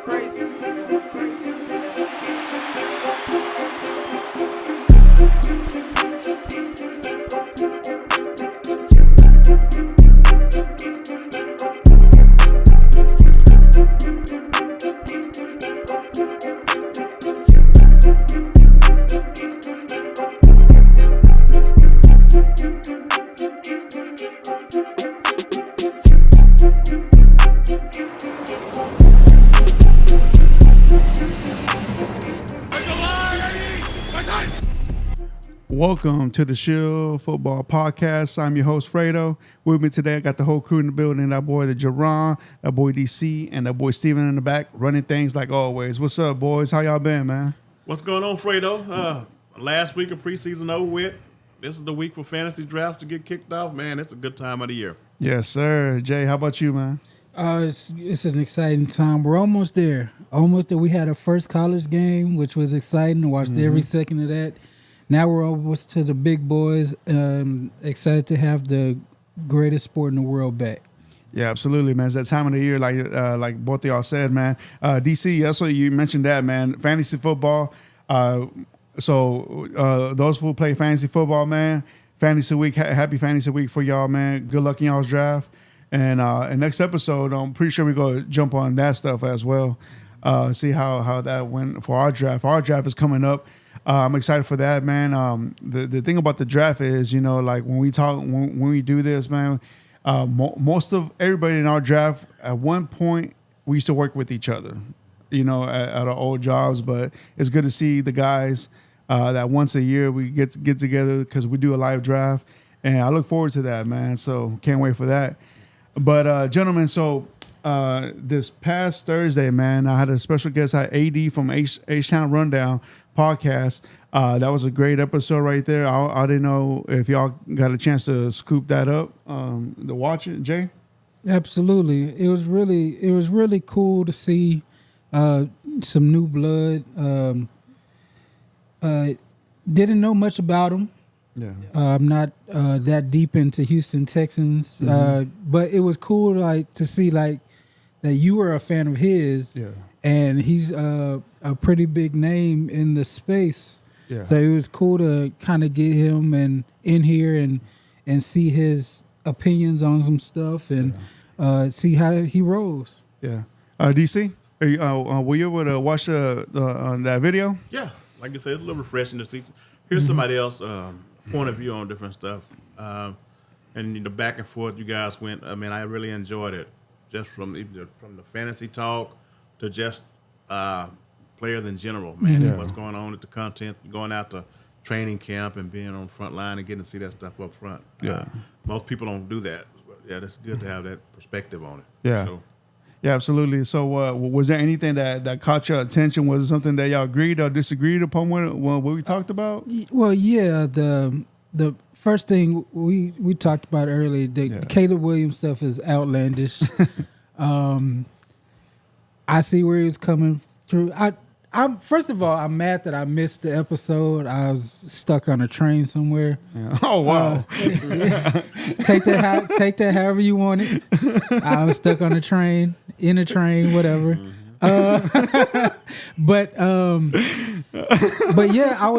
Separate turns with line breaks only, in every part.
crazy.
Welcome to the Shield Football Podcast. I'm your host, Fredo. With me today, I got the whole crew in the building. That boy, the Jerron, that boy, DC, and that boy, Steven in the back, running things like always. What's up, boys? How y'all been, man?
What's going on, Fredo? Last week of preseason over with. This is the week for fantasy drafts to get kicked off. Man, it's a good time of the year.
Yes, sir. Jay, how about you, man?
It's an exciting time. We're almost there. Almost there. We had our first college game, which was exciting. I watched every second of that. Now we're almost to the big boys. Excited to have the greatest sport in the world back.
Yeah, absolutely, man. It's that time of the year, like both of y'all said, man. DC, that's what you mentioned that, man. Fantasy football. So those who play fantasy football, man, fantasy week, happy fantasy week for y'all, man. Good luck in y'all's draft. And next episode, I'm pretty sure we're going to jump on that stuff as well. See how that went for our draft. Our draft is coming up. I'm excited for that, man. The thing about the draft is, you know, like when we do this, man, most of everybody in our draft at one point we used to work with each other, you know, at our old jobs. But it's good to see the guys that once a year we get together because we do a live draft, and I look forward to that, man. So can't wait for that. But gentlemen, so this past Thursday, man, I had a special guest, AD from H-Town Rundown podcast. That was a great episode right there. I didn't know if y'all got a chance to scoop that up, to watch it, Jay.
Absolutely, it was really cool to see some new blood. Didn't know much about him.
Yeah,
I'm not that deep into Houston Texans, but it was cool to see that you were a fan of his.
Yeah.
And he's a pretty big name in the space.
Yeah.
So it was cool to kind of get him in here and see his opinions on some stuff and see how he rolls.
Yeah. DC, were you able to watch that video?
Yeah, like I said, it's a little refreshing to see. Here's somebody else point of view on different stuff. And the back and forth you guys went, I mean, I really enjoyed it. Just from the fantasy talk to just players in general, man.
Yeah.
What's going on with the content, going out to training camp and being on the front line and getting to see that stuff up front.
Yeah.
Most people don't do that. But yeah, it's good to have that perspective on it.
Yeah.
So,
Yeah, absolutely. So was there anything that caught your attention? Was it something that y'all agreed or disagreed upon what we talked about?
Well, yeah, the first thing we talked about earlier, the Caleb Williams stuff is outlandish. I see where he was coming through. I'm first of all, I'm mad that I missed the episode. I was stuck on a train somewhere.
Yeah. Oh wow!
Take that however you want it. I was stuck on a train, in a train, whatever. But yeah, I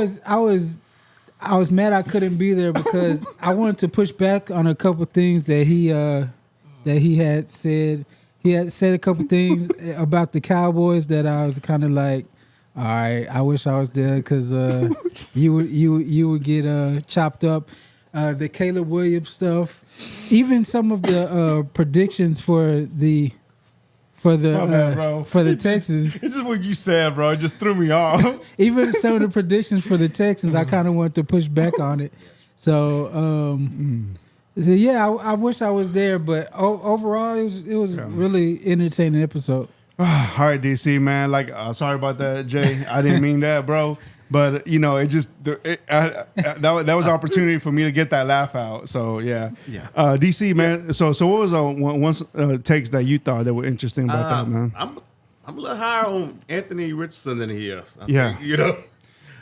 was mad I couldn't be there because I wanted to push back on a couple things that he had said. He had said a couple things about the Cowboys that I was kind of like, all right, I wish I was there because you would get chopped up. The Caleb Williams stuff, even some of the predictions for the Texans.
It's just what you said, bro. It just threw me off.
Even some of the predictions for the Texans, I kind of wanted to push back on it. So. So yeah, I wish I was there, but overall it was really entertaining episode.
All right, DC, man. Sorry about that, Jay. I didn't mean that, bro. But you know, that was an opportunity for me to get that laugh out. So yeah. DC, man. So what was one takes that you thought that were interesting about that, man?
I'm a little higher on Anthony Richardson than he is. I think,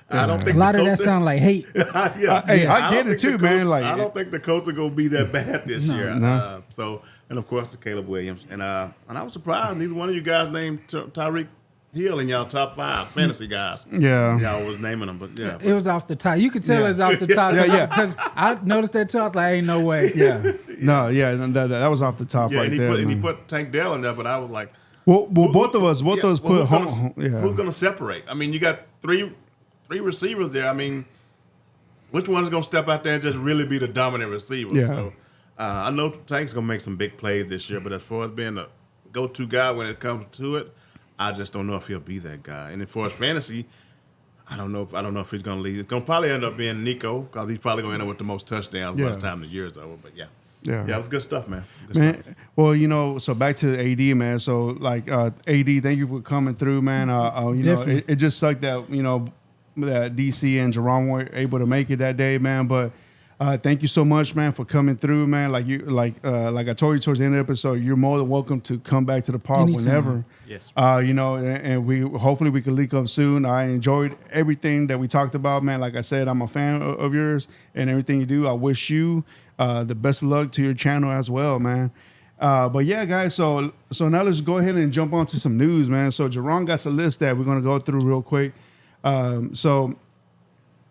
I don't think
a lot of that sound like hate.
I get it too, man.
I don't think the Colts are going to be that bad this year.
No.
So and of course the Caleb Williams. And I was surprised neither one of you guys named Tyreek Hill in y'all top 5 fantasy guys.
Yeah.
Y'all was naming them, but yeah.
It was off the top. You could tell it's off the top.
Yeah.
Because I noticed that too. I was like, ain't no way.
Yeah. No, yeah, that was off the top
Yeah,
right
and
there.
he put Tank Dell in there, but I was like,
well, both of us put
who's
home.
Who's going to separate? I mean, you got three receivers there. I mean, which one's going to step out there and just really be the dominant receiver?
Yeah.
So I know Tank's going to make some big plays this year, but as far as being a go-to guy when it comes to it, I just don't know if he'll be that guy. And as far as fantasy, I don't know if he's going to lead. It's going to probably end up being Nico because he's probably going to end up with the most touchdowns by the time the year is over. But yeah, it was good stuff, man. Good stuff.
Well, so back to AD, man. So like AD, thank you for coming through, man. It just sucked that that DC and Jerome weren't able to make it that day, man. But thank you so much, man, for coming through, man. Like I told you towards the end of the episode, you're more than welcome to come back to the pod whenever.
Yes.
And we hopefully we can link up soon. I enjoyed everything that we talked about, man. Like I said, I'm a fan of yours and everything you do. I wish you the best of luck to your channel as well, man. But yeah, guys. So now let's go ahead and jump on to some news, man. So Jerron got a list that we're gonna go through real quick. So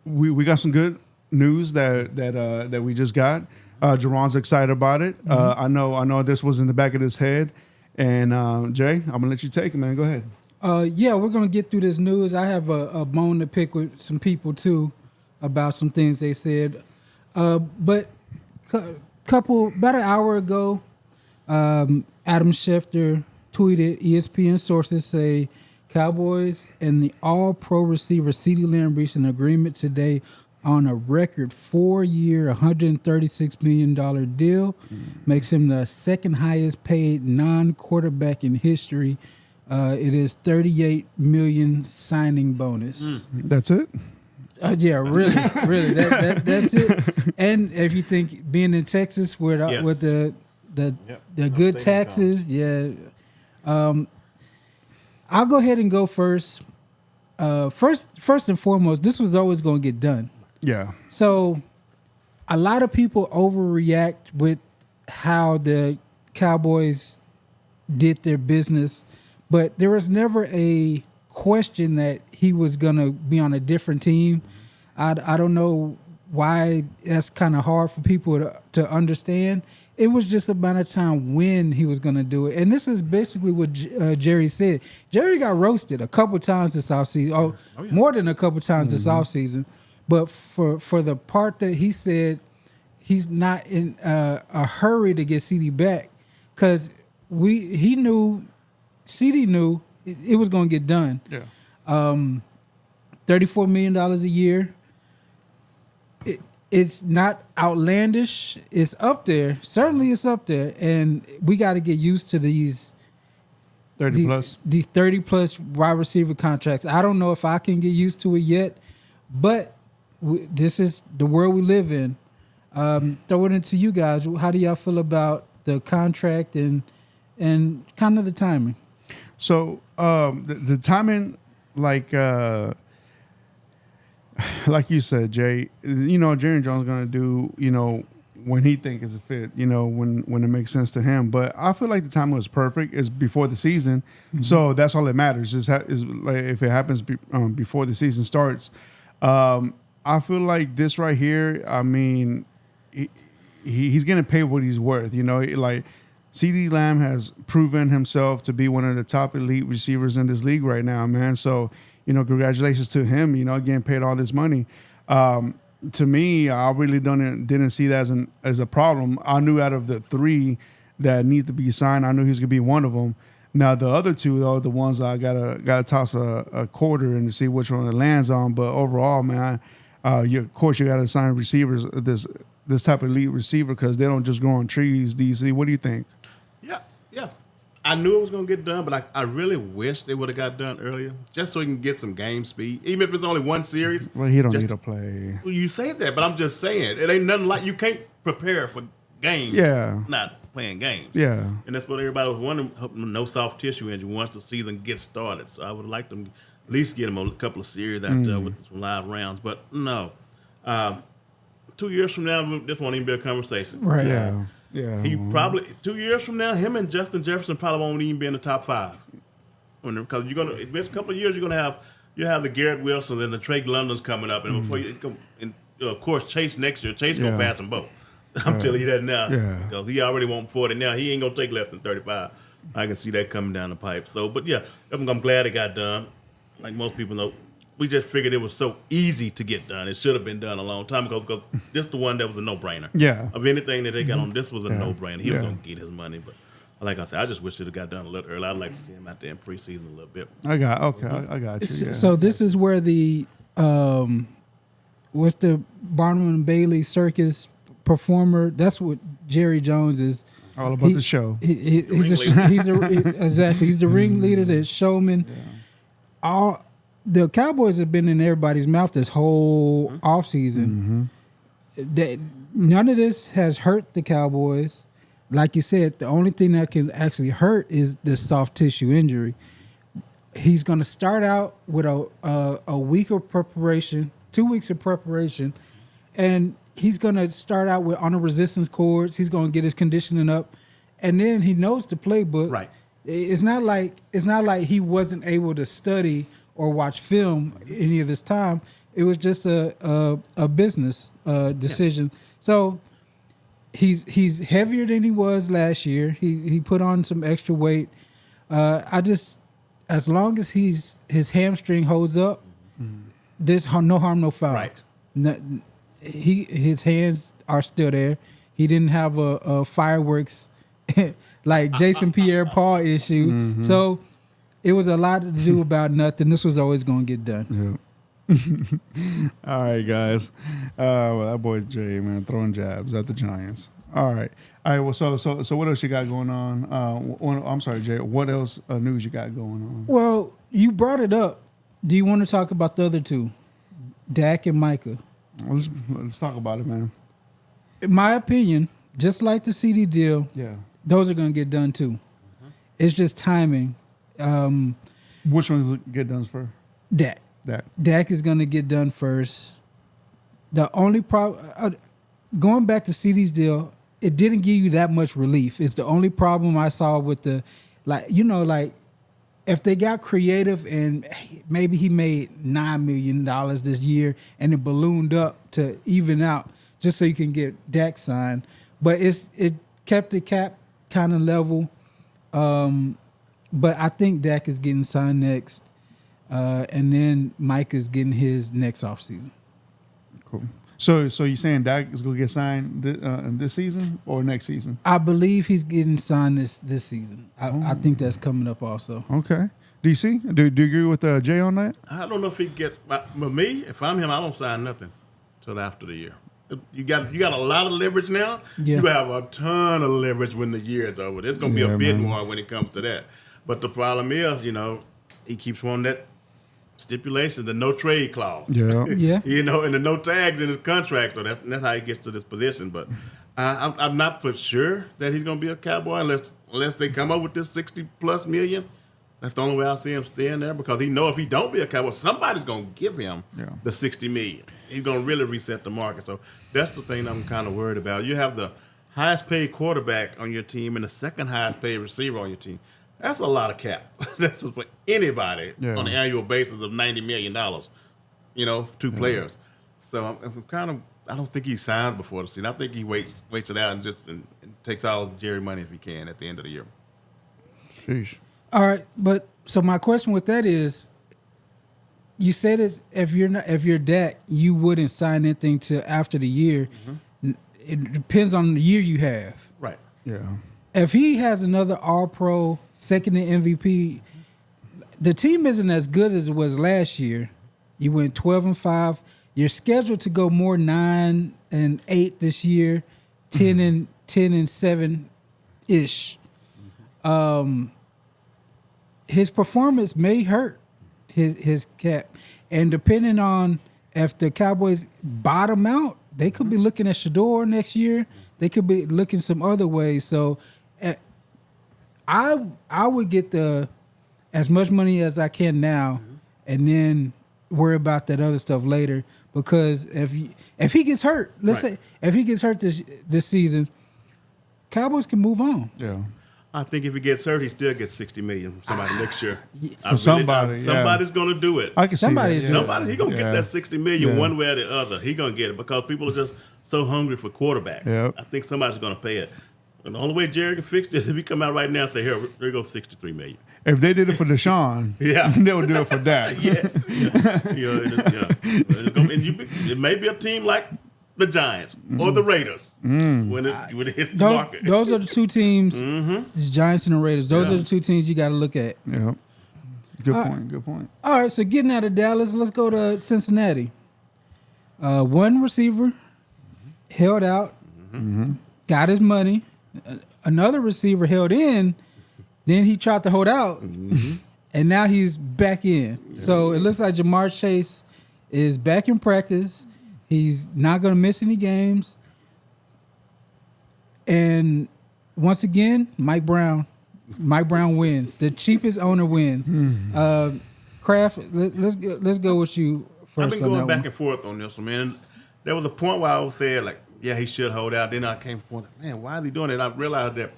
we got some good news that we just got. Jerron's excited about it. I know this was in the back of his head. And Jay, I'm gonna let you take it, man. Go ahead.
We're gonna get through this news. I have a bone to pick with some people too about some things they said. But about an hour ago, Adam Schefter tweeted, ESPN sources say Cowboys and the All-Pro receiver CeeDee Lamb reached an agreement today on a record 4-year, $136 million deal. Makes him the second highest paid non-quarterback in history. It is $38 million signing bonus.
That's it?
Yeah, really. That's it. And if you think being in Texas with the good taxes, I'll go ahead and go first. First and foremost, this was always going to get done.
Yeah.
So a lot of people overreact with how the Cowboys did their business, but there was never a question that he was going to be on a different team. I don't know why that's kind of hard for people to understand. It was just a matter of time when he was going to do it. And this is basically what Jerry said. Jerry got roasted a couple times this offseason, more than a couple times this offseason. But for the part that he said he's not in a hurry to get CD back because CD knew it was going to get done.
Yeah.
$34 million a year. It's not outlandish. It's up there. Certainly it's up there. And we got to get used to these
30 plus.
These 30 plus wide receiver contracts. I don't know if I can get used to it yet, but this is the world we live in. Throw it into you guys. How do y'all feel about the contract and kind of the timing?
So the timing, like you said, Jay, Jerry Jones going to do, when he think is a fit, when it makes sense to him. But I feel like the timing was perfect. It's before the season. Mm-hmm. So that's all that matters is like if it happens before the season starts. I feel like this right here, I mean, he's going to pay what he's worth. Like CeeDee Lamb has proven himself to be one of the top elite receivers in this league right now, man. So, congratulations to him, getting paid all this money. To me, I really didn't see that as a problem. I knew out of the 3 that need to be signed, I knew he was going to be one of them. Now, the other 2, though, the ones I gotta toss a quarter in to see which one it lands on. But overall, man, of course, you got to sign receivers, this type of elite receiver, because they don't just grow on trees, DC. What do you think?
Yeah. I knew it was going to get done, but I really wish they would have got done earlier, just so he can get some game speed, even if it's only one series.
Well, he don't need to play.
Well, you say that, but I'm just saying, it ain't nothing like you can't prepare for games.
Yeah.
Not playing games.
Yeah.
And that's what everybody was wondering. No soft tissue injury once the season gets started. So I would like them at least get him a couple of series out with some live rounds. But no, 2 years from now, this won't even be a conversation.
Right.
Yeah. Yeah.
He probably 2 years from now, him and Justin Jefferson probably won't even be in the top 5. Because you're gonna, in a couple of years, you're gonna have the Garrett Wilson and the Trey London's coming up, and before of course Chase next year. Chase gonna pass them both. I'm telling you that now.
Yeah.
Because he already won 40 now. He ain't gonna take less than 35. I can see that coming down the pipe. So, but yeah, I'm glad it got done. Like most people know, we just figured it was so easy to get done. It should have been done a long time ago because this the one that was a no-brainer.
Yeah.
Of anything that they got on, this was a no-brainer. He was
Yeah.
gonna get his money, but. Like I said, I just wish it had got done a little early. I'd like to see him out there in preseason a little bit.
I got you. Yeah.
So this is where the what's the Barnum and Bailey circus performer? That's what Jerry Jones is.
All about the show.
He's the ringleader, the showman. All the Cowboys have been in everybody's mouth this whole offseason. None of this has hurt the Cowboys. Like you said, the only thing that can actually hurt is the soft tissue injury. He's going to start out with a week of preparation, 2 weeks of preparation, and he's going to start out on the resistance cords. He's going to get his conditioning up, and then he knows the playbook.
Right.
It's not like he wasn't able to study or watch film any of this time. It was just a business decision. Yes. So. He's heavier than he was last year. He put on some extra weight. As long as his hamstring holds up, there's no harm, no foul.
Right.
His hands are still there. He didn't have a fireworks like Jason Pierre-Paul issue. So it was a lot to do about nothing. This was always going to get done.
Yeah. All right, guys. Well, that boy Jay, man, throwing jabs at the Giants. All right. Well, so what else you got going on? I'm sorry, Jay. What else news you got going on?
Well, you brought it up. Do you want to talk about the other two, Dak and Micah?
Let's talk about it, man.
In my opinion, just like the CD deal, those are going to get done too. It's just timing.
Which ones get done first?
Dak is going to get done first. The only problem, going back to CD's deal, it didn't give you that much relief. It's the only problem I saw with if they got creative and maybe he made $9 million this year and it ballooned up to even out just so you can get Dak signed. But it kept the cap kind of level. But I think Dak is getting signed next. And then Mike is getting his next offseason.
Cool. So you're saying Dak is going to get signed this season or next season?
I believe he's getting signed this season. I think that's coming up also.
Okay. DC, do you agree with Jay on that?
I don't know if he gets. But me, if I'm him, I don't sign nothing till after the year. You got a lot of leverage now.
Yeah.
You have a ton of leverage when the year is over. There's going to be a bid war when it comes to that. But the problem is, he keeps wanting that stipulation, the no trade clause.
Yeah.
Yeah.
And the no tags in his contract. So that's how he gets to this position. But I'm not for sure that he's going to be a Cowboy unless they come up with this $60+ million. That's the only way I see him staying there because he know if he don't be a Cowboy, somebody's going to give him the $60 million. He's going to really reset the market. So that's the thing I'm kind of worried about. You have the highest paid quarterback on your team and the second highest paid receiver on your team. That's a lot of cap. That's for anybody on an annual basis of $90 million, two players. So I don't think he signs before the season. I think he waits it out and takes all Jerry money if he can at the end of the year.
Sheesh.
All right, but so my question with that is, you said if you're Dak, you wouldn't sign anything till after the year. It depends on the year you have.
Right.
Yeah.
If he has another All-Pro, second in MVP, the team isn't as good as it was last year. You went 12-5. You're scheduled to go more 9-8 this year, 10-7 ish. His performance may hurt his cap, and depending on if the Cowboys bottom out, they could be looking at Shador next year. They could be looking some other ways. So, I would get as much money as I can now, and then worry about that other stuff later. Because if he gets hurt, let's say if he gets hurt this season, Cowboys can move on.
Yeah.
I think if he gets hurt, he still gets $60 million from somebody next year.
Somebody's
going to do it.
I can
Somebody-
see that.
Somebody he gonna get that $60 million
Yeah.
one way or the other. He gonna get it because people are just so hungry for quarterbacks.
Yep.
I think somebody's gonna pay it. And the only way Jerry can fix this is if he come out right now and say, here goes $63 million.
If they did it for Deshaun,
Yeah.
they would do it for Dak.
Yes. It may be a team like the Giants or the Raiders when it hits the market.
Those are the two teams, the Giants and the Raiders. Those are the two teams you got to look at.
Yeah. Good point.
All right, so getting out of Dallas, let's go to Cincinnati. One receiver held out, got his money. Another receiver held in, then he tried to hold out, and now he's back in. Yeah. So it looks like Jamar Chase is back in practice. He's not going to miss any games. And once again, Mike Brown wins. The cheapest owner wins. Kraft, let's go with you first.
I've been going back and forth on this one, man. There was a point where I was saying, like, yeah, he should hold out. Then I came to the point, man, why is he doing it? I realized that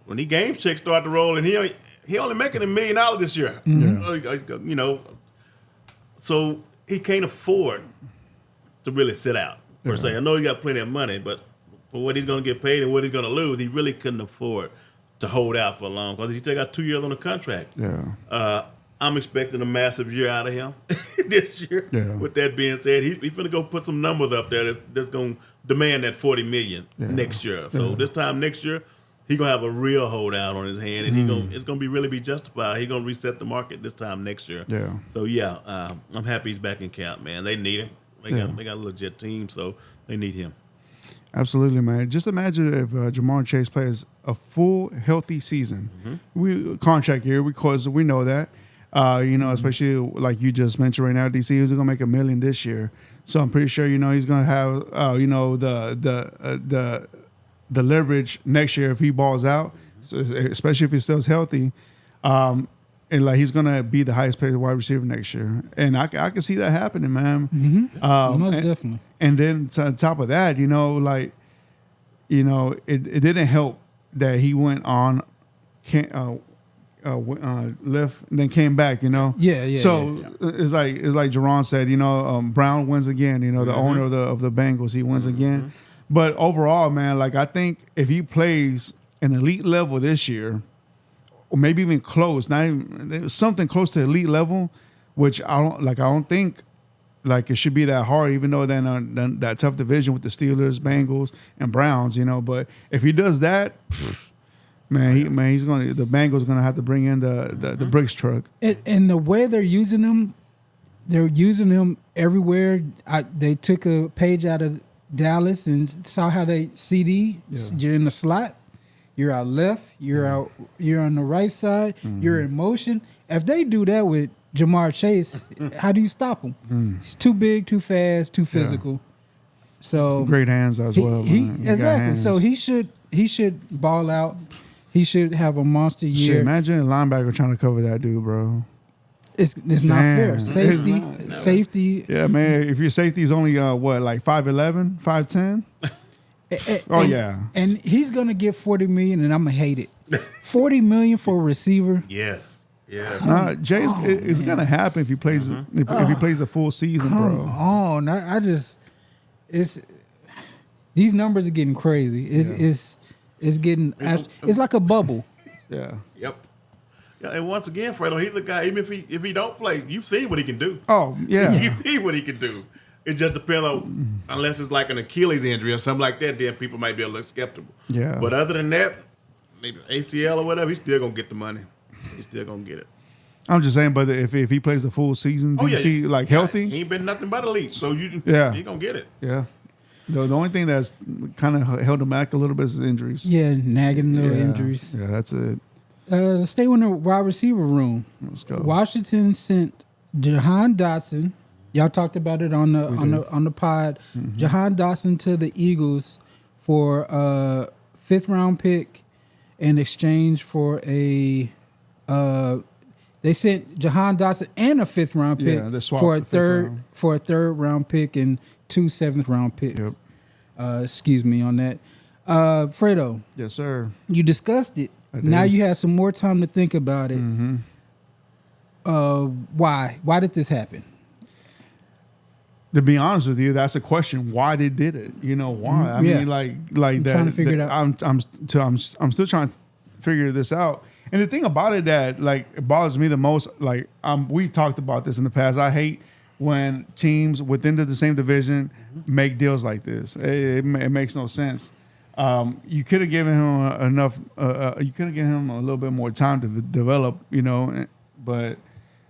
when the game checks start to roll, and he only making $1 million this year. You know, so he can't afford to really sit out per se. I know he got plenty of money, but for what he's going to get paid and what he's going to lose, he really couldn't afford to hold out for long because he still got 2 years on the contract.
Yeah.
I'm expecting a massive year out of him this year.
Yeah.
With that being said, he's finna go put some numbers up there that's going to demand that $40 million next year. So this time next year, he's going to have a real holdout on his hand, and it's going to really be justified. He's going to reset the market this time next year.
Yeah.
So, I'm happy he's back in camp, man. They need him. They got a legit team, so they need him.
Absolutely, man. Just imagine if Jamar Chase plays a full, healthy season. We contract year because we know that. Especially like you just mentioned right now, DC, he's going to make $1 million this year. So I'm pretty sure, he's going to have, the leverage next year if he balls out, so especially if he still healthy. And like he's going to be the highest paid wide receiver next year. And I can see that happening, man.
Most definitely.
And then on top of that, it didn't help that he went on lift and then came back,
Yeah.
So it's like Jerron said, Brown wins again, the owner of the Bengals, he wins again. But overall, man, like I think if he plays an elite level this year, or maybe even close, not even something close to elite level, which I don't think like it should be that hard, even though then that tough division with the Steelers, Bengals, and Browns, But if he does that, the Bengals gonna have to bring in the bricks truck.
And the way they're using them everywhere. They took a page out of Dallas and saw how they CD. You're in the slot. You're out left. You're on the right side. You're in motion. If they do that with Jamar Chase, how do you stop him? He's too big, too fast, too physical. So
great hands as well.
Exactly. So he should ball out. He should have a monster year.
Shit, imagine a linebacker trying to cover that dude, bro.
It's not fair. Safety.
Yeah, man. If your safety is only like 5'11", 5'10".
And he's gonna get $40 million, and I'm gonna hate it. $40 million for a receiver.
Yes.
Jay, it's gonna happen if he plays if he plays a full season, bro.
It's these numbers are getting crazy. It's getting. It's like a bubble.
Yeah.
Yep. Yeah, and once again, Fredo, he's the guy. Even if he don't play, you've seen what he can do.
Oh yeah.
You see what he can do. It just depends on, unless it's like an Achilles injury or something like that, then people might be a little skeptical.
Yeah.
But other than that, maybe ACL or whatever, he's still gonna get the money. He's still gonna get it.
I'm just saying, but if he plays the full season, like healthy,
he ain't been nothing but elite. So he gonna get it.
Yeah. The only thing that's kind of held him back a little bit is injuries.
Yeah, nagging little injuries.
Yeah, that's it.
Let's stay in the wide receiver room.
Let's go.
Washington sent Jahan Dotson. Y'all talked about it on the pod. Jahan Dotson to the Eagles for a 5th round pick in exchange for a. They sent Jahan Dotson and a 5th round pick for a third round pick and 2 7th round picks. Excuse me on that. Fredo,
Yes, sir.
you discussed it.
I
Now
did.
you have some more time to think about it. Why? Why did this happen?
To be honest with you, that's a question. Why they did it? You know why? I
Yeah.
mean, like
I'm
that.
trying to figure it out.
I'm still trying to figure this out. And the thing about it that like it bothers me the most, like we've talked about this in the past. I hate when teams within the same division make deals like this. It makes no sense. You could have given him enough. You could have given him a little bit more time to develop. You know, but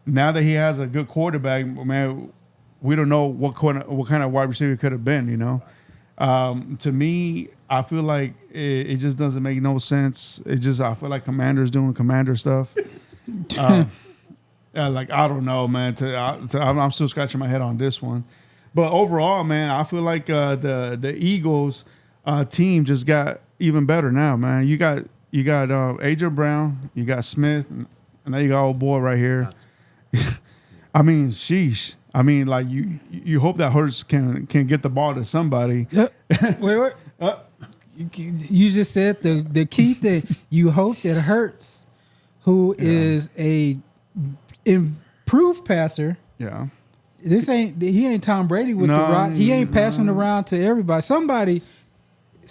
now that he has a good quarterback, man, we don't know what kind of wide receiver he could have been. You know, to me, I feel like it just doesn't make no sense. I feel like Commander's doing Commander stuff. Like I don't know, man. I'm still scratching my head on this one, but overall, man, I feel like the Eagles team just got even better now, man. You got AJ Brown, you got Smith, and now you got old boy right here. I mean, sheesh. I mean, like you hope that Hurts can get the ball to somebody.
Wait. You just said the key thing. You hope that Hurts, who is a improved passer.
Yeah.
He ain't Tom Brady with the rock. He ain't passing around to everybody. Somebody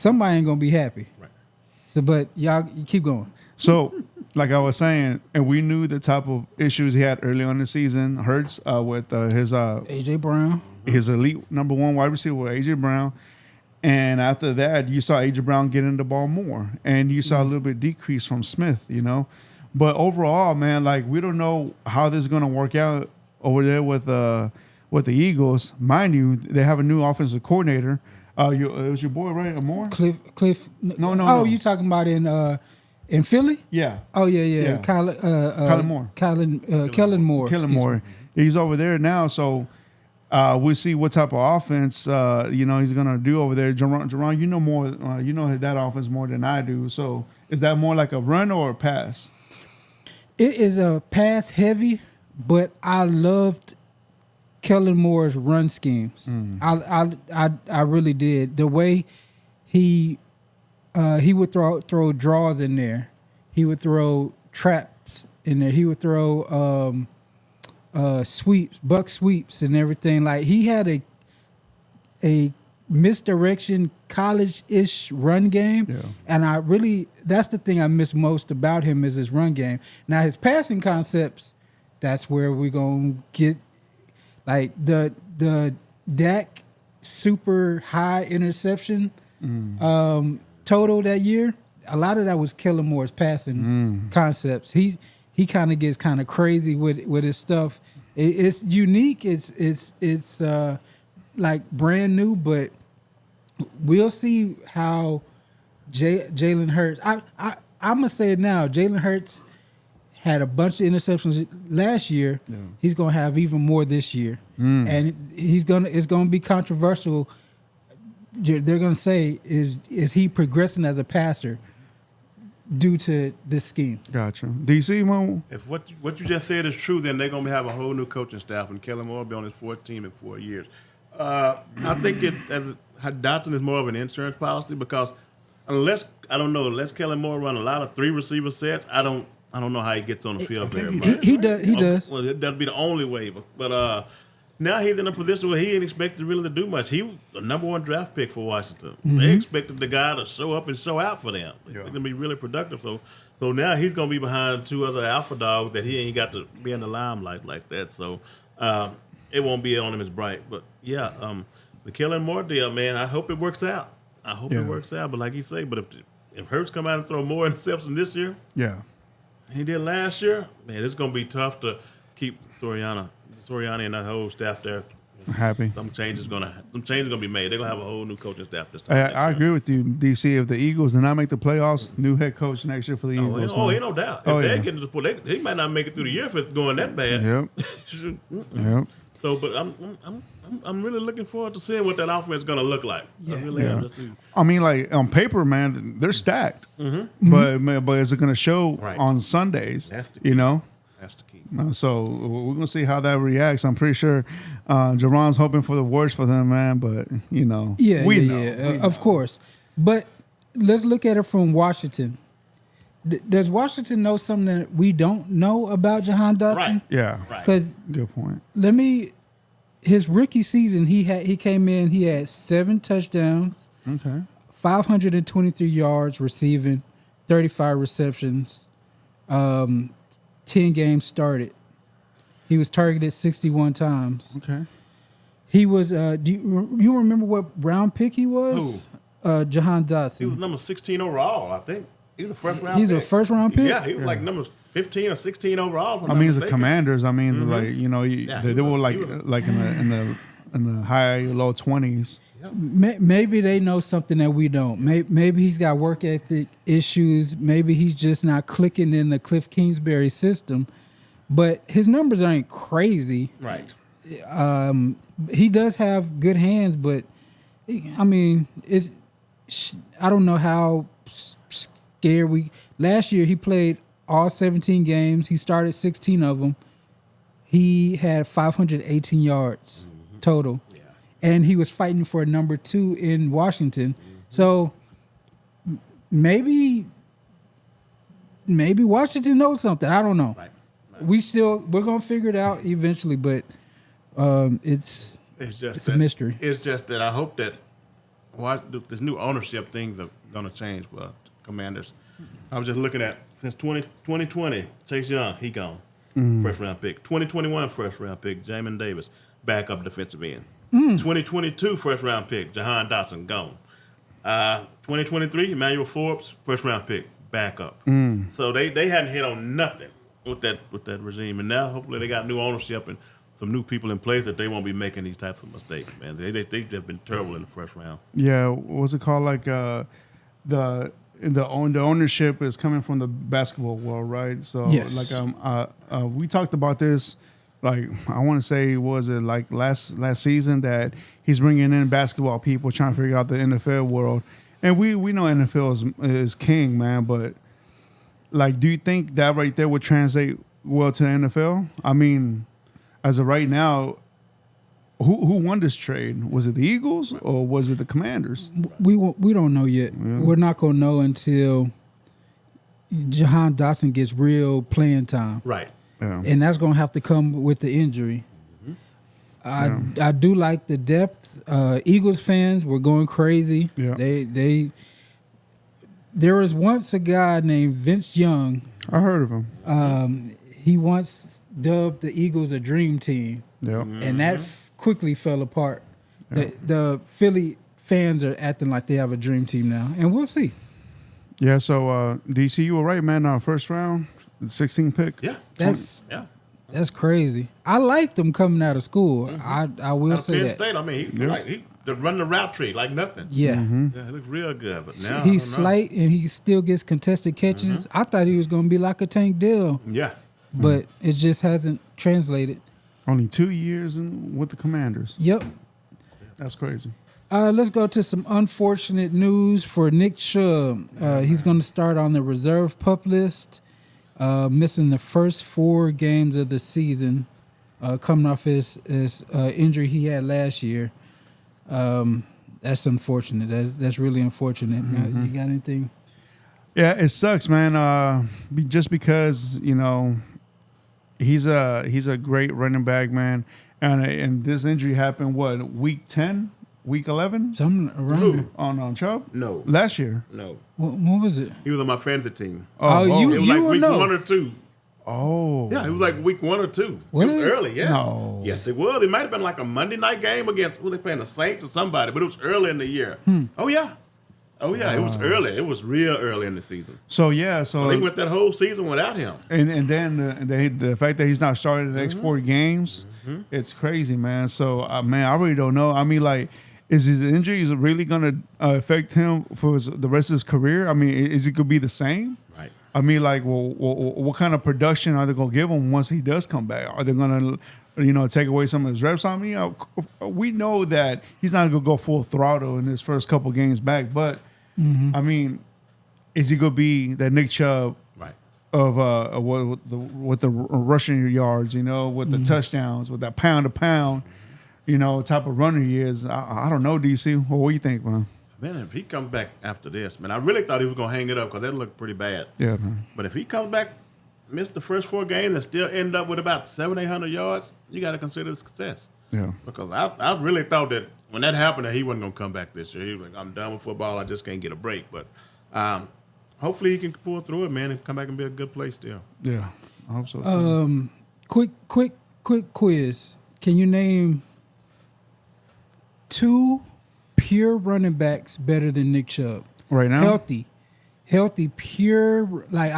ain't gonna be happy.
Right.
So, but y'all you keep going.
So, like I was saying, and we knew the type of issues he had early on in the season. Hurts with his
AJ Brown,
his elite number one wide receiver, AJ Brown. And after that, you saw AJ Brown getting the ball more, and you saw a little bit decrease from Smith, you know. But overall, man, like we don't know how this is going to work out over there with the Eagles. Mind you, they have a new offensive coordinator. It was your boy, right, Amore?
Cliff.
No.
Oh, you talking about in Philly?
Yeah.
Oh yeah.
Yeah.
Kellen
Moore.
Kellen Moore.
Kellen Moore. He's over there now, so we'll see what type of offense he's gonna do over there. Jerron, you know more. You know that offense more than I do. So is that more like a run or a pass?
It is a pass heavy, but I loved Kellen Moore's run schemes. I really did. The way he would throw draws in there. He would throw traps in there. He would throw sweeps, buck sweeps and everything. Like he had a misdirection college-ish run game.
Yeah.
And that's the thing I miss most about him is his run game. Now his passing concepts, that's where we're gonna get like the Dak super high interception total that year. A lot of that was Kellen Moore's passing concepts. He kind of gets kind of crazy with his stuff. It's unique. It's like brand new, but we'll see how Jalen Hurts. I'm gonna say it now. Jalen Hurts had a bunch of interceptions last year. Yeah. He's gonna have even more this year, and it's gonna be controversial. They're gonna say is he progressing as a passer due to this scheme?
Gotcha. DC, man.
If what you just said is true, then they're gonna have a whole new coaching staff, and Kellen Moore will be on his fourth team in 4 years. I think Dotson is more of an insurance policy because unless Kellen Moore run a lot of 3 receiver sets, I don't know how he gets on the field very much.
He does.
Well, that'd be the only way. But now he's in a position where he ain't expected really to do much. He was the number 1 draft pick for Washington. Mm-hmm. They expected the guy to show up and show out for them. They're going to be really productive. So now he's going to be behind 2 other alpha dogs that he ain't got to be in the limelight like that. So it won't be on him as bright. But, yeah, the Kellen Moore deal, man, I hope it works out. It works out. But like you say, if Hurts come out and throw more interceptions this year, he did last year, man, it's going to be tough to keep Soriano and that whole staff there
happy.
Some changes gonna be made. They're gonna have a whole new coaching staff this time.
I agree with you, DC. If the Eagles do not make the playoffs, new head coach next year for the Eagles.
Ain't no doubt. If they get to the point, he might not make it through the year if it's going that bad.
Yep. Yep.
So, but I'm really looking forward to seeing what that offense is gonna look like.
Yeah.
I really am to see.
I mean, like on paper, man, they're stacked. Mm-hmm. But is it going to show on Sundays?
That's the
key.
That's the key.
So we're gonna see how that reacts. I'm pretty sure Jerron's hoping for the worst for them, man. But we know.
Of course. But let's look at it from Washington. Does Washington know something that we don't know about Jahan Dotson?
Right.
Yeah.
Right.
Because
Good point.
his rookie season, he came in, he had 7 touchdowns,
Okay.
523 yards receiving, 35 receptions, 10 games started. He was targeted 61 times.
Okay.
He was. Do you remember what round pick he was? Jahan Dotson.
He was number 16 overall, I think. He was a first round.
He's
pick.
a first round pick.
Yeah, he was like number 15 or 16 overall.
I mean, it's the Commanders. I mean, like
Yeah,
they were like in the high low 20s.
Maybe they know something that we don't. Maybe he's got work ethic issues. Maybe he's just not clicking in the Cliff Kingsbury system. But his numbers aren't crazy.
Right.
He does have good hands, but I mean, I don't know how scared we. Last year he played all 17 games. He started 16 of them. He had 518 yards total, and he was fighting for number 2 in Washington. So maybe Washington knows something. I don't know.
Right.
We're gonna figure it out eventually, but it's a mystery.
It's just that I hope that this new ownership thing is going to change for Commanders. I was just looking at since 2020, Chase Young, he gone, first round pick. 2021 first round pick, Jamin Davis, backup defensive end. 2022 first round pick, Jahan Dotson, gone. 2023, Emmanuel Forbes, first round pick, backup. So they hadn't hit on nothing with that regime, and now hopefully they got new ownership and some new people in place that they won't be making these types of mistakes, man. They've been terrible in the first round.
Yeah, what's it called? Like the ownership is coming from the basketball world, right? So
Yes.
like we talked about this. Like I want to say, was it like last season that he's bringing in basketball people trying to figure out the NFL world, and we know NFL is king, man. But like, do you think that right there would translate well to the NFL? I mean, as of right now, who won this trade? Was it the Eagles or was it the Commanders?
We don't know yet.
Yeah.
We're not gonna know until Jahan Dotson gets real playing time,
Right.
Yeah.
and that's gonna have to come with the injury. I do like the depth. Eagles fans were going crazy.
Yeah.
There was once a guy named Vince Young.
I heard of him.
He once dubbed the Eagles a dream team,
Yeah.
and that quickly fell apart. The Philly fans are acting like they have a dream team now, and we'll see.
Yeah. So DC, you were right, man. First round, 16 pick.
Yeah.
That's crazy. I liked him coming out of school. I will
Out of
say
Penn
that.
State, I mean, he run the route tree like nothing.
Yeah.
Yeah, it looks real good. But now
He's
I don't know.
slight and he still gets contested catches. I thought he was going to be like a Tank Dill,
Yeah.
but it just hasn't translated.
Only 2 years with the Commanders.
Yep.
That's crazy.
Let's go to some unfortunate news for Nick Chubb. He's going to start on the reserve pup list, missing the first 4 games of the season, coming off his injury he had last year. That's unfortunate. That's really unfortunate. You got anything?
Yeah, it sucks, man. Just because he's a great running back, man, and this injury happened week 10, week 11
Something around there.
on Chubb.
No.
Last year.
No.
What was it?
He was on my fantasy team.
You
It was like
would
week
know.
1 or 2.
Oh.
Yeah, it was like week 1 or 2.
Was
it was
it?
early, yes.
No.
Yes, it was. It might have been like a Monday night game against, who they playing, the Saints or somebody, but it was early in the year. Oh, yeah. It was early. It was real early in the season.
So yeah,
So they went that whole season without him.
and then the fact that he's not starting the next 4 games, it's crazy, man. So man, I really don't know. I mean, like, is his injuries really going to affect him for the rest of his career? I mean, is it going to be the same?
Right.
I mean, like, well, what kind of production are they going to give him once he does come back? Are they going to, take away some of his reps? I mean, we know that he's not going to go full throttle in his first couple games back, but I mean, is he going to be that Nick Chubb
Right.
of with the rushing yards, with the touchdowns, with that pound to pound, type of runner he is? I don't know, DC. What do you think, man?
Man, if he comes back after this, man, I really thought he was going to hang it up because that looked pretty bad.
Yeah, man.
But if he comes back, missed the first 4 games and still end up with about 700-800 yards, you got to consider it a success.
Yeah.
Because I really thought that when that happened, that he wasn't going to come back this year. He was like, I'm done with football. I just can't get a break. But hopefully he can pull through it, man, and come back and be a good play still.
Yeah, I hope so too.
Quick quiz. Can you name 2 pure running backs better than Nick Chubb?
Right now?
Healthy, pure. Like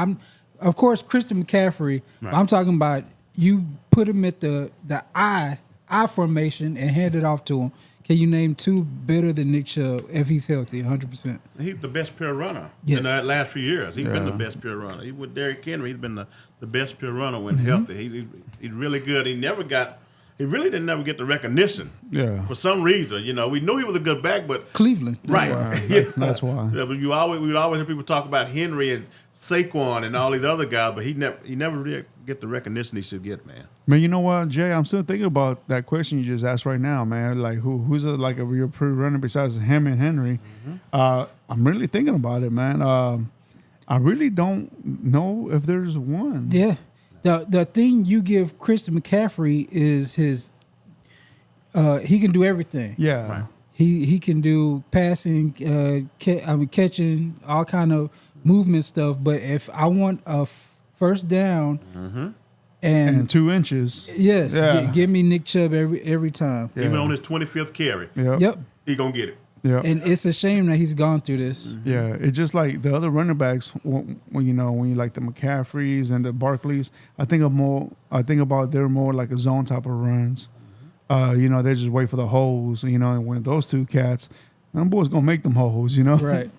of course, Christian McCaffrey.
Right.
I'm talking about you put him at the I formation and hand it off to him. Can you name 2 better than Nick Chubb if he's healthy, 100%?
He's the best pure runner
Yes.
in the last few years. He's been the best pure runner. He with Derrick Henry, he's been the best pure runner when healthy. He's really good. He really didn't never get the recognition.
Yeah.
For some reason, we knew he was a good back, but
Cleveland.
right.
That's why.
Yeah, but we would always hear people talk about Henry and Saquon and all these other guys, but he never really get the recognition he should get, man.
Man, you know what, Jay? I'm still thinking about that question you just asked right now, man. Like, who's a real pretty runner besides him and Henry? I'm really thinking about it, man. I really don't know if there's one.
Yeah. The thing you give Christian McCaffrey is his he can do everything.
Yeah.
Right.
He can do passing, catching, all kind of movement stuff. But if I want a first down
And 2 inches.
yes,
Yeah.
give me Nick Chubb every time.
Yeah.
Even on his 25th carry,
Yep.
he gonna get it.
Yeah.
And it's a shame that he's gone through this.
Yeah, it's just like the other running backs. When you like the McCaffreys and the Barkleys, I think about they're more like a zone type of runs. They just wait for the holes. And when those 2 cats, them boys gonna make them holes.
Right.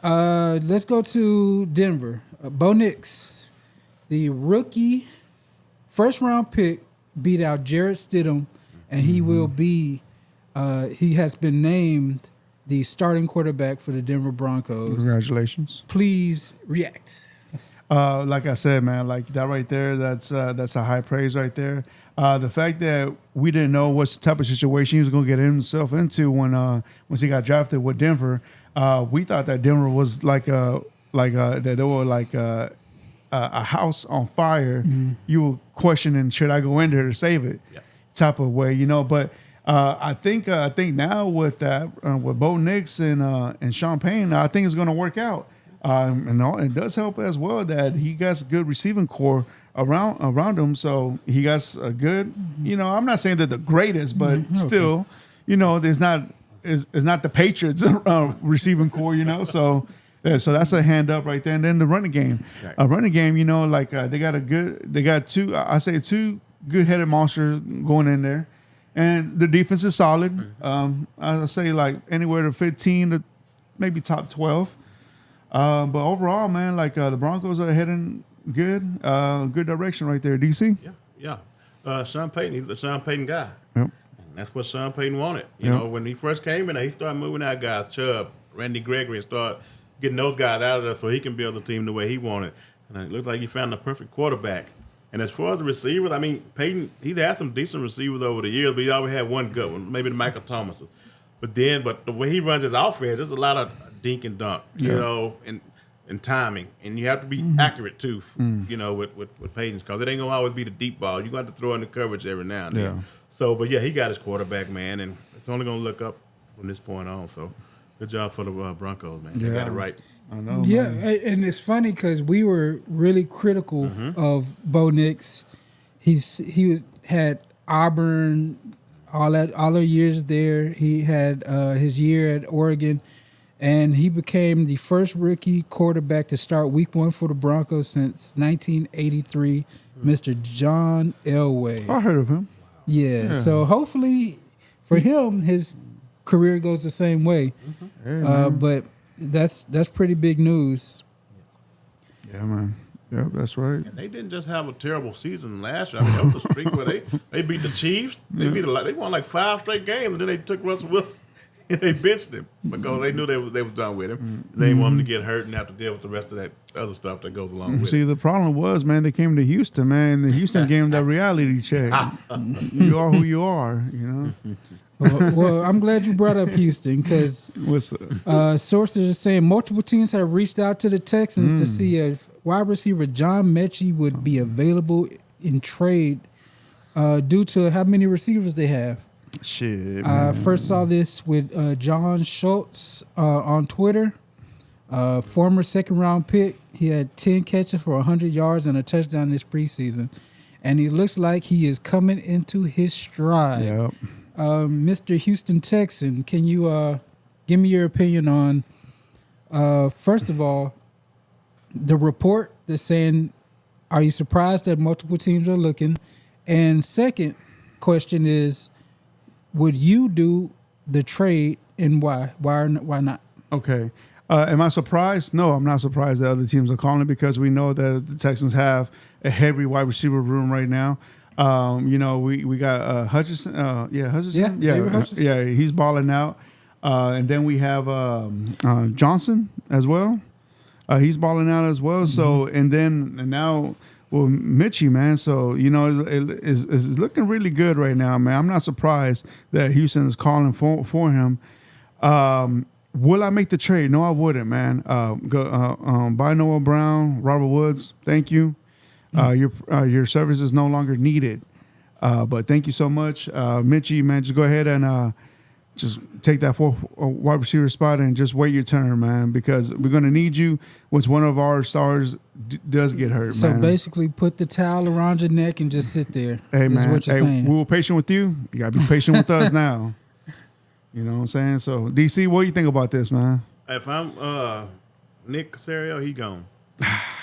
Yeah.
Let's go to Denver. Bo Nix, the rookie first round pick, beat out Jarrett Stidham, and he will be. He has been named the starting quarterback for the Denver Broncos.
Congratulations.
Please react.
Like I said, man, like that right there, that's a high praise right there. The fact that we didn't know what type of situation he was going to get himself into once he got drafted with Denver, we thought that Denver was that they were like a house on fire. You were questioning, should I go in there to save it?
Yeah.
Type of way, But I think now with that with Bo Nix and Sean Payne, I think it's going to work out. It does help as well that he got a good receiving core around him. So he got a good, I'm not saying that the greatest, but still, there's not the Patriots receiving core, so. Yeah, so that's a hand up right there. And then the running game, they got 2 good-headed monsters going in there, and the defense is solid. I say like anywhere to 15 to maybe top 12. But overall, man, the Broncos are heading good direction right there. DC.
Yeah. Sean Payton, he's the Sean Payton guy.
Yep.
And that's what Sean Payton wanted.
Yep.
When he first came in, he started moving out guys, Chubb, Randy Gregory, and start getting those guys out of there so he can build the team the way he wanted. And it looks like he found the perfect quarterback. And as far as the receivers, I mean, Peyton, he's had some decent receivers over the years, but he always had one good one, maybe the Michael Thomas. But the way he runs his offense, there's a lot of dink and dunk, and timing. And you have to be accurate, too, with Peyton's, because it ain't going to always be the deep ball. You're going to have to throw in the coverage every now and then.
Yeah.
So, but, he got his quarterback, man, and it's only going to look up from this point on. So, good job for the Broncos, man. They got it right.
I know.
Yeah,
man.
and it's funny because we were really critical of Bo Nix. He had Auburn, all the years there. He had his year at Oregon, and he became the first rookie quarterback to start Week 1 for the Broncos since 1983. Mr. John Elway.
I heard of him.
Yeah. So hopefully for him, his career goes the same way. But that's pretty big news.
Yeah, man. Yep, that's right.
And they didn't just have a terrible season last year. I mean, that was the streak where they beat the Chiefs. They won like 5 straight games, and then they took Russell Wilson they benched him because they knew they was done with him. They didn't want him to get hurt and have to deal with the rest of that other stuff that goes along with
See,
it.
the problem was, man, they came to Houston, man. The Houston gave him that reality check. You are who you are, you know.
Well, I'm glad you brought up Houston because
What's up?
sources are saying multiple teams have reached out to the Texans to see if wide receiver John Mechie would be available in trade due to how many receivers they have.
Shit,
I first saw this with John Schultz on Twitter. Former second-round pick. He had 10 catches for 100 yards and a touchdown this preseason. And he looks like he is coming into his stride.
Yep.
Mr. Houston Texan, can you give me your opinion on, first of all, the report that's saying, are you surprised that multiple teams are looking? And second question is, would you do the trade and why? Why not?
Okay. Am I surprised? No, I'm not surprised that other teams are calling it because we know that the Texans have a heavy wide receiver room right now. You know, we got Hutchinson. Hutchinson.
David Hutchinson.
Yeah, he's balling out. And then we have Johnson as well. He's balling out as well. So and now Mitchie, man. So you know, it's looking really good right now, man. I'm not surprised that Houston is calling for him. Will I make the trade? No, I wouldn't, man. Buy Noah Brown, Robert Woods. Thank you. Your service is no longer needed. But thank you so much, Mitchie, man. Just go ahead and just take that fourth wide receiver spot and just wait your turn, man, because we're gonna need you once one of our stars does get hurt.
So
man.
basically, put the towel around your neck and just sit there.
Hey,
is
man.
what you're saying.
We were patient with you. You gotta be patient with us now. You know what I'm saying? So, DC, what do you think about this, man?
If I'm Nick Casario, he gone.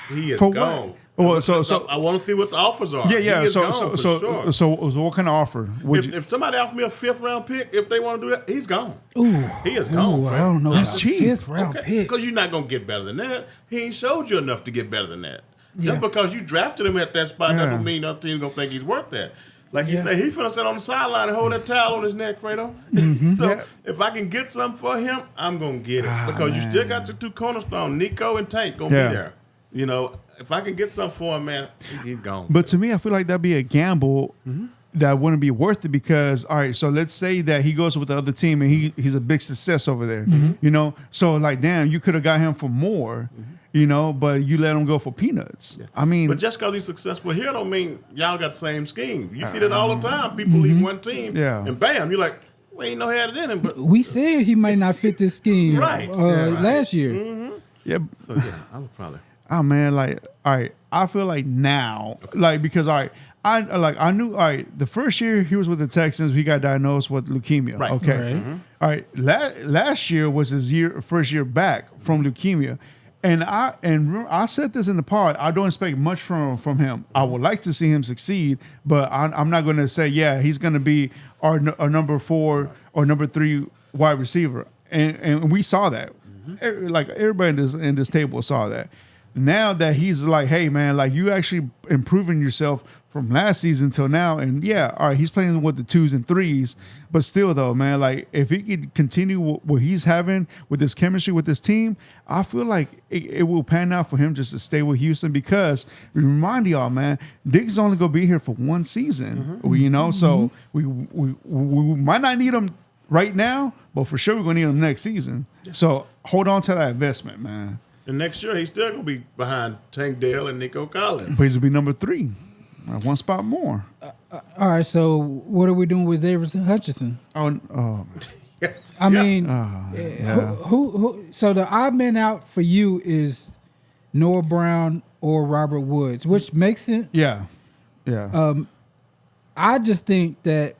He is
For
gone.
Well, so
I want to see what the offers are.
yeah.
He is
So
gone for sure.
so what kind of offer would you?
If somebody offered me a 5th round pick, if they want to do that, he's gone.
Ooh,
He is gone.
I don't know.
That's
about
cheap.
5th round pick.
Because you're not going to get better than that. He ain't showed you enough to get better than that.
Yeah.
Just because you drafted him at that spot, that
Yeah.
don't mean other team's going to think he's worth that. Like he
Yeah.
said, he's finna sit on the sideline and hold that towel on his neck, Fredo. So
Yeah.
if I can get something for him, I'm going to get it. Because you
man.
still got your 2 cornerstones, Nico and Tank, going to
Yeah.
be there. You know, if I can get something for him, man, he's gone.
But to me, I feel like that'd be a gamble that wouldn't be worth it because, all right, so let's say that he goes with the other team and he's a big success over there, you know? So, like, damn, you could have got him for more, you know, but you let him go for peanuts.
Yeah.
I mean,
But just because he's successful here don't mean y'all got the same scheme. You see that all the time. People leave one team,
Yeah.
and bam, you're like, we ain't no had it in him. But
We said he might not fit this scheme
Right.
last year.
yeah.
so yeah, I would probably.
Oh man, like, all right, I feel like now, like, because all right, I knew, all right, the first year he was with the Texans, he got diagnosed with leukemia.
Right.
Okay,
Right.
all right. Last year was his first year back from leukemia, and I said this in the pod. I don't expect much from him. I would like to see him succeed, but I'm not going to say he's going to be our number 4 or number 3 wide receiver, and we saw that. Like everybody in this table saw that. Now that he's like, hey man, like you actually improving yourself from last season till now, and yeah, all right, he's playing with the 2s and 3s, but still though, man, like if he could continue what he's having with this chemistry with this team, I feel like it will pan out for him just to stay with Houston because remind y'all, man, Diggs is only gonna be here for 1 season, you know, so we might not need him right now, but for sure we're gonna need him next season. So hold on to that investment, man.
And next year he's still gonna be behind Tank Dell and Nico Collins.
But he's will be number 3, 1 spot more.
All right, so what are we doing with David Hutchinson?
Oh,
I mean,
yeah.
who? So the odd man out for you is Noah Brown or Robert Woods, which makes sense.
yeah.
I just think that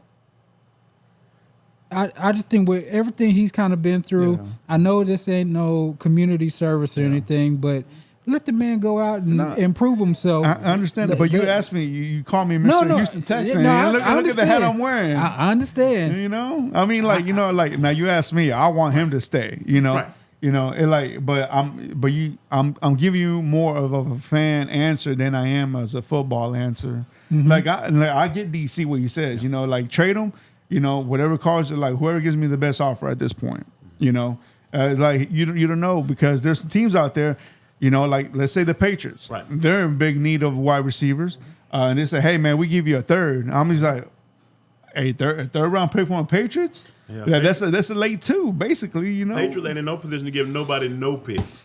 I just think with everything he's kind of been through,
Yeah.
I know this ain't no community service or anything, but let the man go out and improve himself.
I understand that, but you asked me, you called me Mr. Houston Texan.
No,
and look at the hat
understand.
I'm wearing.
I understand.
You know, I mean, like, you know, like now you asked me, I want him to stay. You know,
Right.
you know, it like, but I'm giving you more of a fan answer than I am as a football answer. Like I get DC what he says. You know, like trade him. whatever calls it, like whoever gives me the best offer at this point, like you don't know, because there's some teams out there, like let's say the Patriots,
Right.
They're in big need of wide receivers, and they say, hey man, we give you a third. I'm just like, a third round pick from the Patriots. Yeah, that's a late two, basically.
Patriots ain't in no position to give nobody no picks.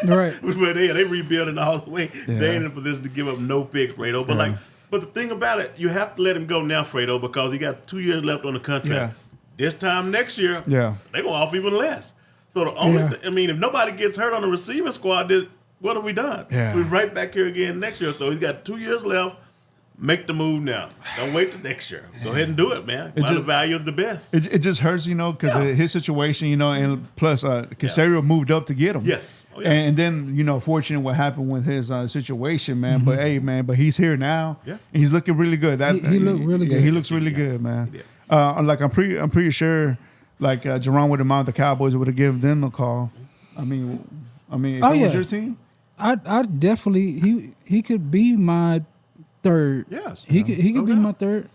Right.
Which way they rebuilding all the way.
Yeah.
They ain't in a position to give up no picks, Fredo. But but the thing about it, you have to let him go now, Fredo, because he got 2 years left on the contract.
Yeah.
This time next year,
Yeah.
they gonna offer even less. So the only, if nobody gets hurt on the receiving squad, then what have we done?
Yeah.
We're right back here again next year. So he's got 2 years left. Make the move now. Don't wait till next year. Go ahead and do it, man. The value is the best.
It just hurts, because of his situation, and plus Casario moved up to get him.
Yes. Oh, yeah.
And then, fortunate what happened with his situation, man. But hey, man, he's here now.
Yeah.
And he's looking really good.
He looked really good.
Yeah, he looks really good, man.
Yeah.
Like I'm pretty sure, like Jerome would have mounted the Cowboys, would have given them a call. I mean, if it was your team,
I definitely he could be my third.
Yes.
He could be my third.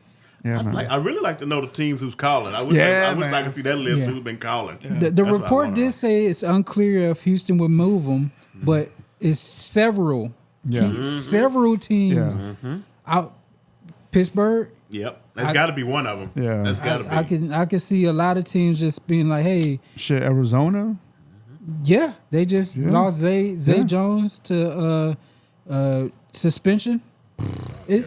yeah, man.
I really like to know the teams who's calling. I wish
man.
I could see that list
Yeah.
who's been calling.
The report did say it's unclear if Houston would move him, but it's several several teams out. Pittsburgh.
Yep. That's got to be one of them.
Yeah.
That's got to be.
I can see a lot of teams just being like, hey,
Shit, Arizona.
yeah, they just lost Zay Jones to suspension.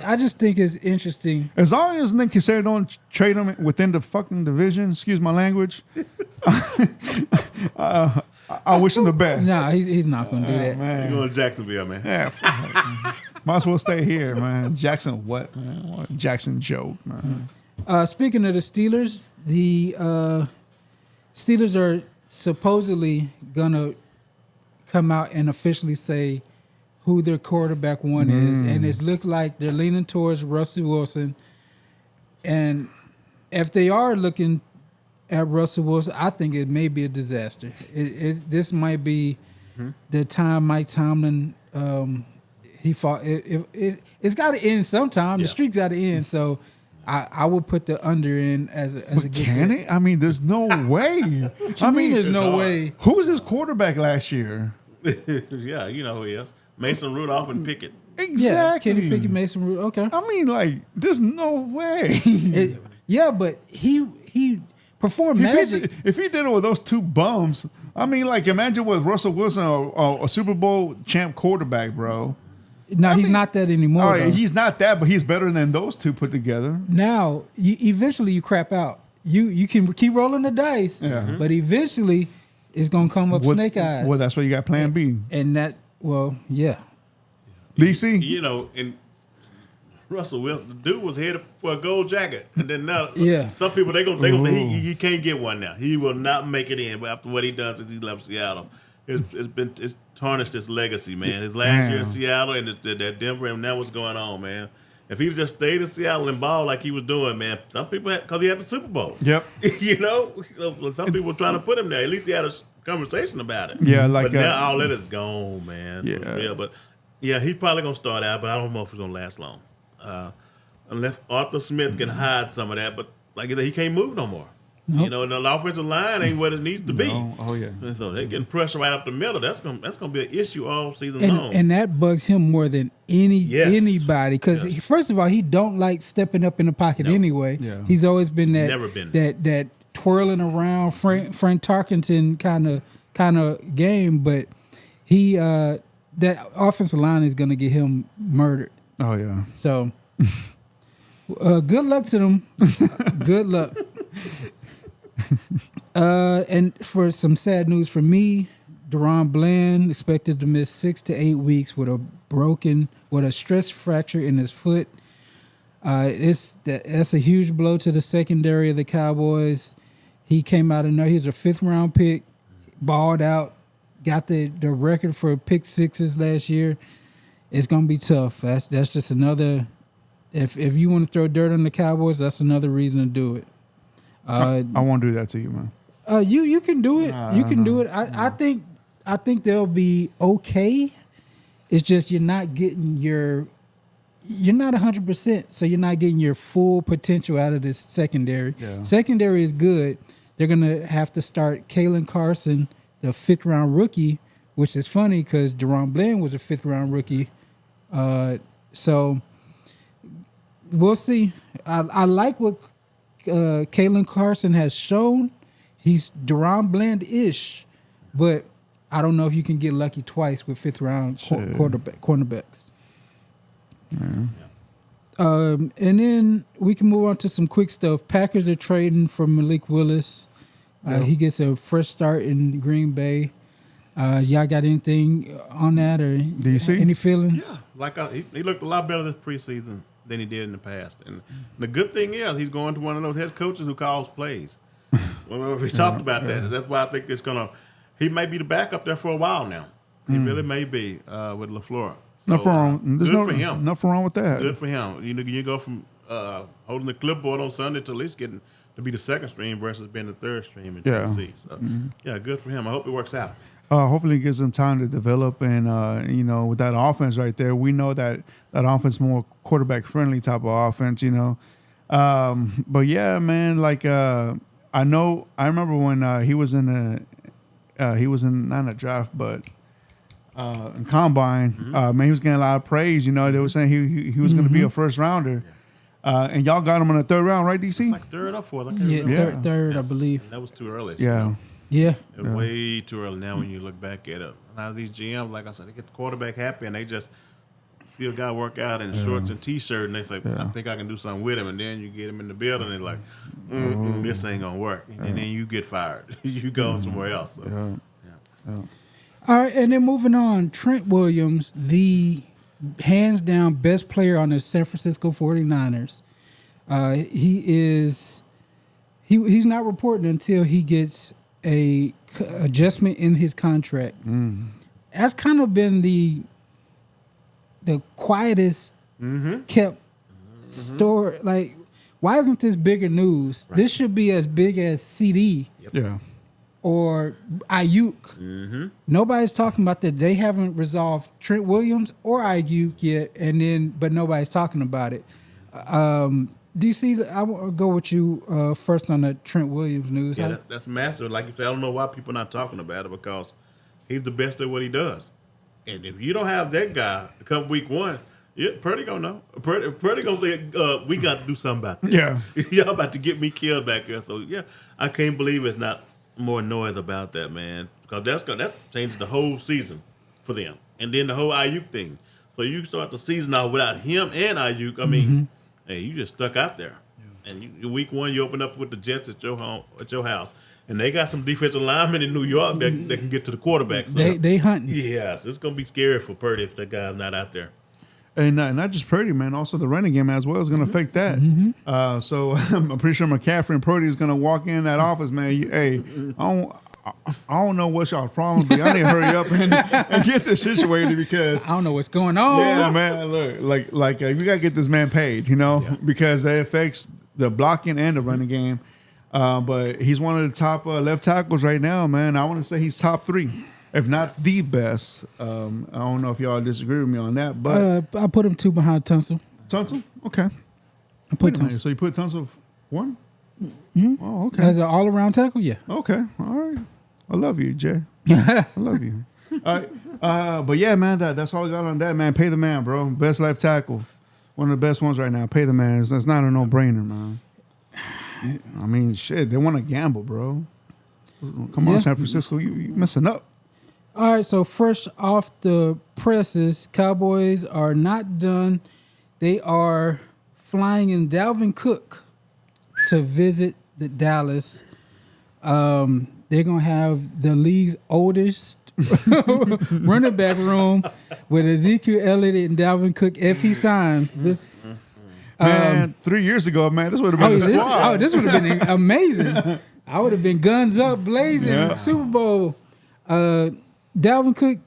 I just think it's interesting.
As long as Nick Casario don't trade him within the fucking division, excuse my language, I wish him the best.
Nah, he's not going to do that.
You're
Man.
going to Jacksonville, man.
Yeah, might as well stay here, man. Jackson, what, man? What? Jackson joke, man.
Speaking of the Steelers, the Steelers are supposedly gonna come out and officially say who their quarterback one is, and it's looked like they're leaning towards Russell Wilson. And if they are looking at Russell Wilson, I think it may be a disaster. This might be the time Mike Tomlin he fought. It's got to end sometime. The streak's got to end. So I would put the under in as a good
Can
bet.
it? I mean, there's no way.
I mean, there's no
hard.
way.
Who was his quarterback last year?
Yeah, you know who he is. Mason Rudolph and Pickett.
Exactly.
Yeah, Kenny Pickett, Mason Rudolph. Okay.
I mean, like, there's no way.
But he performed magic.
If he did it with those two bums, I mean, like, imagine with Russell Wilson, a Super Bowl champ quarterback, bro.
No, he's not that anymore.
All right,
though.
he's not that, but he's better than those two put together.
Now, eventually you crap out. You can keep rolling the dice, but eventually it's gonna come up snake eyes.
Well, that's why you got Plan B.
And that, well, yeah.
DC.
You know, and Russell Wilson, the dude was headed for a gold jacket, and then now, some people they gonna say he can't get one now. He will not make it in. But after what he done since he left Seattle, it's tarnished his legacy, man. His last year in Seattle and that Denver, and now what's going on, man. If he just stayed in Seattle and balled like he was doing, man, some people because he had the Super Bowl.
Yep.
You know, so some people were trying to put him there. At least he had a conversation about it.
Yeah, like
but now all that is gone, man.
Yeah.
But yeah, he's probably gonna start out, but I don't know if it's gonna last long. Unless Arthur Smith can hide some of that, but like I said, he can't move no more. Nope. You know, and the offensive line ain't what it needs to be.
Oh yeah.
And so they're getting pressure right up the middle. That's gonna be an issue all season long.
And that bugs him more than anybody because first of all, he don't like stepping up in the pocket anyway.
Yeah.
He's always been that
Never been.
that twirling around Frank Tarkenton kind of game, but he that offensive line is gonna get him murdered.
Oh yeah.
So good luck to them. Good luck. And for some sad news for me, Deron Bland expected to miss 6 to 8 weeks with a stress fracture in his foot. That's a huge blow to the secondary of the Cowboys. He came out of nowhere. He was a 5th round pick, balled out, got the record for pick sixes last year. It's gonna be tough. That's just another. If you want to throw dirt on the Cowboys, that's another reason to do it.
I won't do that to you, man.
You can do it. You can do it. I think they'll be okay. It's just you're not getting your you're not 100%, so you're not getting your full potential out of this secondary.
Yeah.
Secondary is good. They're going to have to start Kalen Carson, the 5th-round rookie, which is funny because Deron Bland was a 5th-round rookie. So we'll see. I like what Kalen Carson has shown. He's Deron Bland-ish, but I don't know if you can get lucky twice with 5th-round cornerbacks. And then we can move on to some quick stuff. Packers are trading for Malik Willis. He gets a fresh start in Green Bay. Y'all got anything on that, or
do you see
any feelings?
Yeah, he looked a lot better this preseason than he did in the past. And the good thing is he's going to one of those head coaches who calls plays. Well, we talked about that. That's why I think it's gonna. He may be the backup there for a while now. He really may be with LaFleur. So,
nothing wrong. There's
good for him.
Nothing wrong with that.
Good for him. You go from holding the clipboard on Sunday to at least getting to be the second string versus being the third string in Tennessee. So yeah, good for him. I hope it works out.
Hopefully it gives them time to develop, and with that offense right there, we know that offense is more quarterback friendly type of offense, but yeah, man, like I remember when he was in not in a draft, but in combine, man, he was getting a lot of praise. They were saying he was going to be a first rounder, and y'all got him in the 3rd round, right, DC?
It's like 3rd or 4th. I can't remember.
Third, I believe.
And that was too early.
Yeah.
Yeah.
It was way too early now when you look back at it. Now these GMs, like I said, they get the quarterback happy and they just see a guy work out in shorts and T-shirt and they say, I think I can do something with him. And then you get him in the building and they're like, this ain't going to work. And then you get fired. You go somewhere else. So,
All right, and then moving on, Trent Williams, the hands down best player on the San Francisco 49ers. He's not reporting until he gets a adjustment in his contract. That's kind of been the quietest kept story. Like, why isn't this bigger news? Right. This should be as big as CD.
Yeah.
Or Ayuk. Nobody's talking about that. They haven't resolved Trent Williams or Ayuk yet, but nobody's talking about it. DC, I will go with you first on the Trent Williams news.
Yeah, that's massive. Like you said, I don't know why people are not talking about it because he's the best at what he does. And if you don't have that guy come week 1, Purdy gonna know. Purdy gonna say, we got to do something about this.
Yeah.
Y'all about to get me killed back here. So, yeah, I can't believe it's not more noise about that, man. Because that changes the whole season for them. And then the whole Ayuk thing. So you start the season off without him and Ayuk. I mean, hey, you just stuck out there. Yeah. And week 1, you open up with the Jets at your house. And they got some defensive linemen in New York that can get to the quarterback. So,
they hunting.
Yes, it's going to be scary for Purdy if that guy's not out there.
And not just Purdy, man. Also the running game as well is going to affect that. So I'm pretty sure McCaffrey and Purdy is going to walk in that office, man. I don't know what's y'all's problem, but y'all need to hurry up and get this situated because
I don't know what's going on.
Yeah, man. Look, like we got to get this man paid, because that affects the blocking and the running game. But he's one of the top left tackles right now, man. I want to say he's top 3. If not the best. I don't know if y'all disagree with me on that, but
I put him 2 behind Tunsil.
Tunsil? Okay.
I put Tunsil.
So you put Tunsil 1? Oh, okay.
As an all-around tackle, yeah.
Okay, all right. I love you, Jay. I love you. All right. But yeah, man, that's all I got on that, man. Pay the man, bro. Best left tackle. One of the best ones right now. Pay the man. That's not a no-brainer, man. I mean, shit, they want to gamble, bro. Come on, San Francisco, you messing up.
All right, so fresh off the presses, Cowboys are not done. They are flying in Dalvin Cook to visit the Dallas. They're going to have the league's oldest running back room with Ezekiel Elliott and Dalvin Cook if he signs. This,
man, 3 years ago, man, this would have been the squad.
This would have been amazing. I would have been guns up blazing, Super Bowl. Dalvin Cook,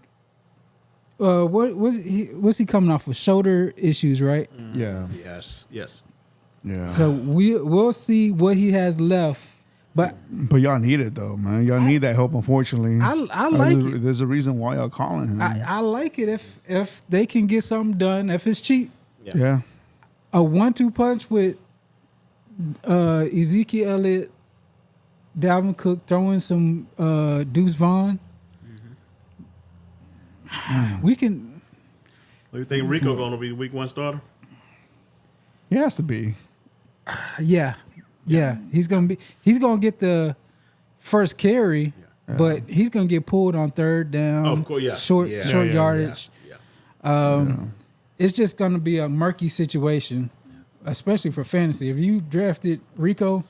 what's he coming off with? Shoulder issues, right?
Yeah.
Yes.
Yeah.
So we'll see what he has left. But
y'all need it though, man. Y'all need that help. Unfortunately,
I like it.
There's a reason why y'all calling him.
I like it if they can get something done. If it's cheap,
Yeah.
A 1-2 punch with Ezekiel Elliott, Dalvin Cook, throwing some Deuce Vaughn. We can.
Do you think Rico going to be the week 1 starter?
He has to be.
Yeah. He's gonna get the first carry, but he's gonna get pulled on third down.
Oh, of course, yeah.
Short yardage.
Yeah.
It's just gonna be a murky situation, especially for fantasy. If you drafted Rico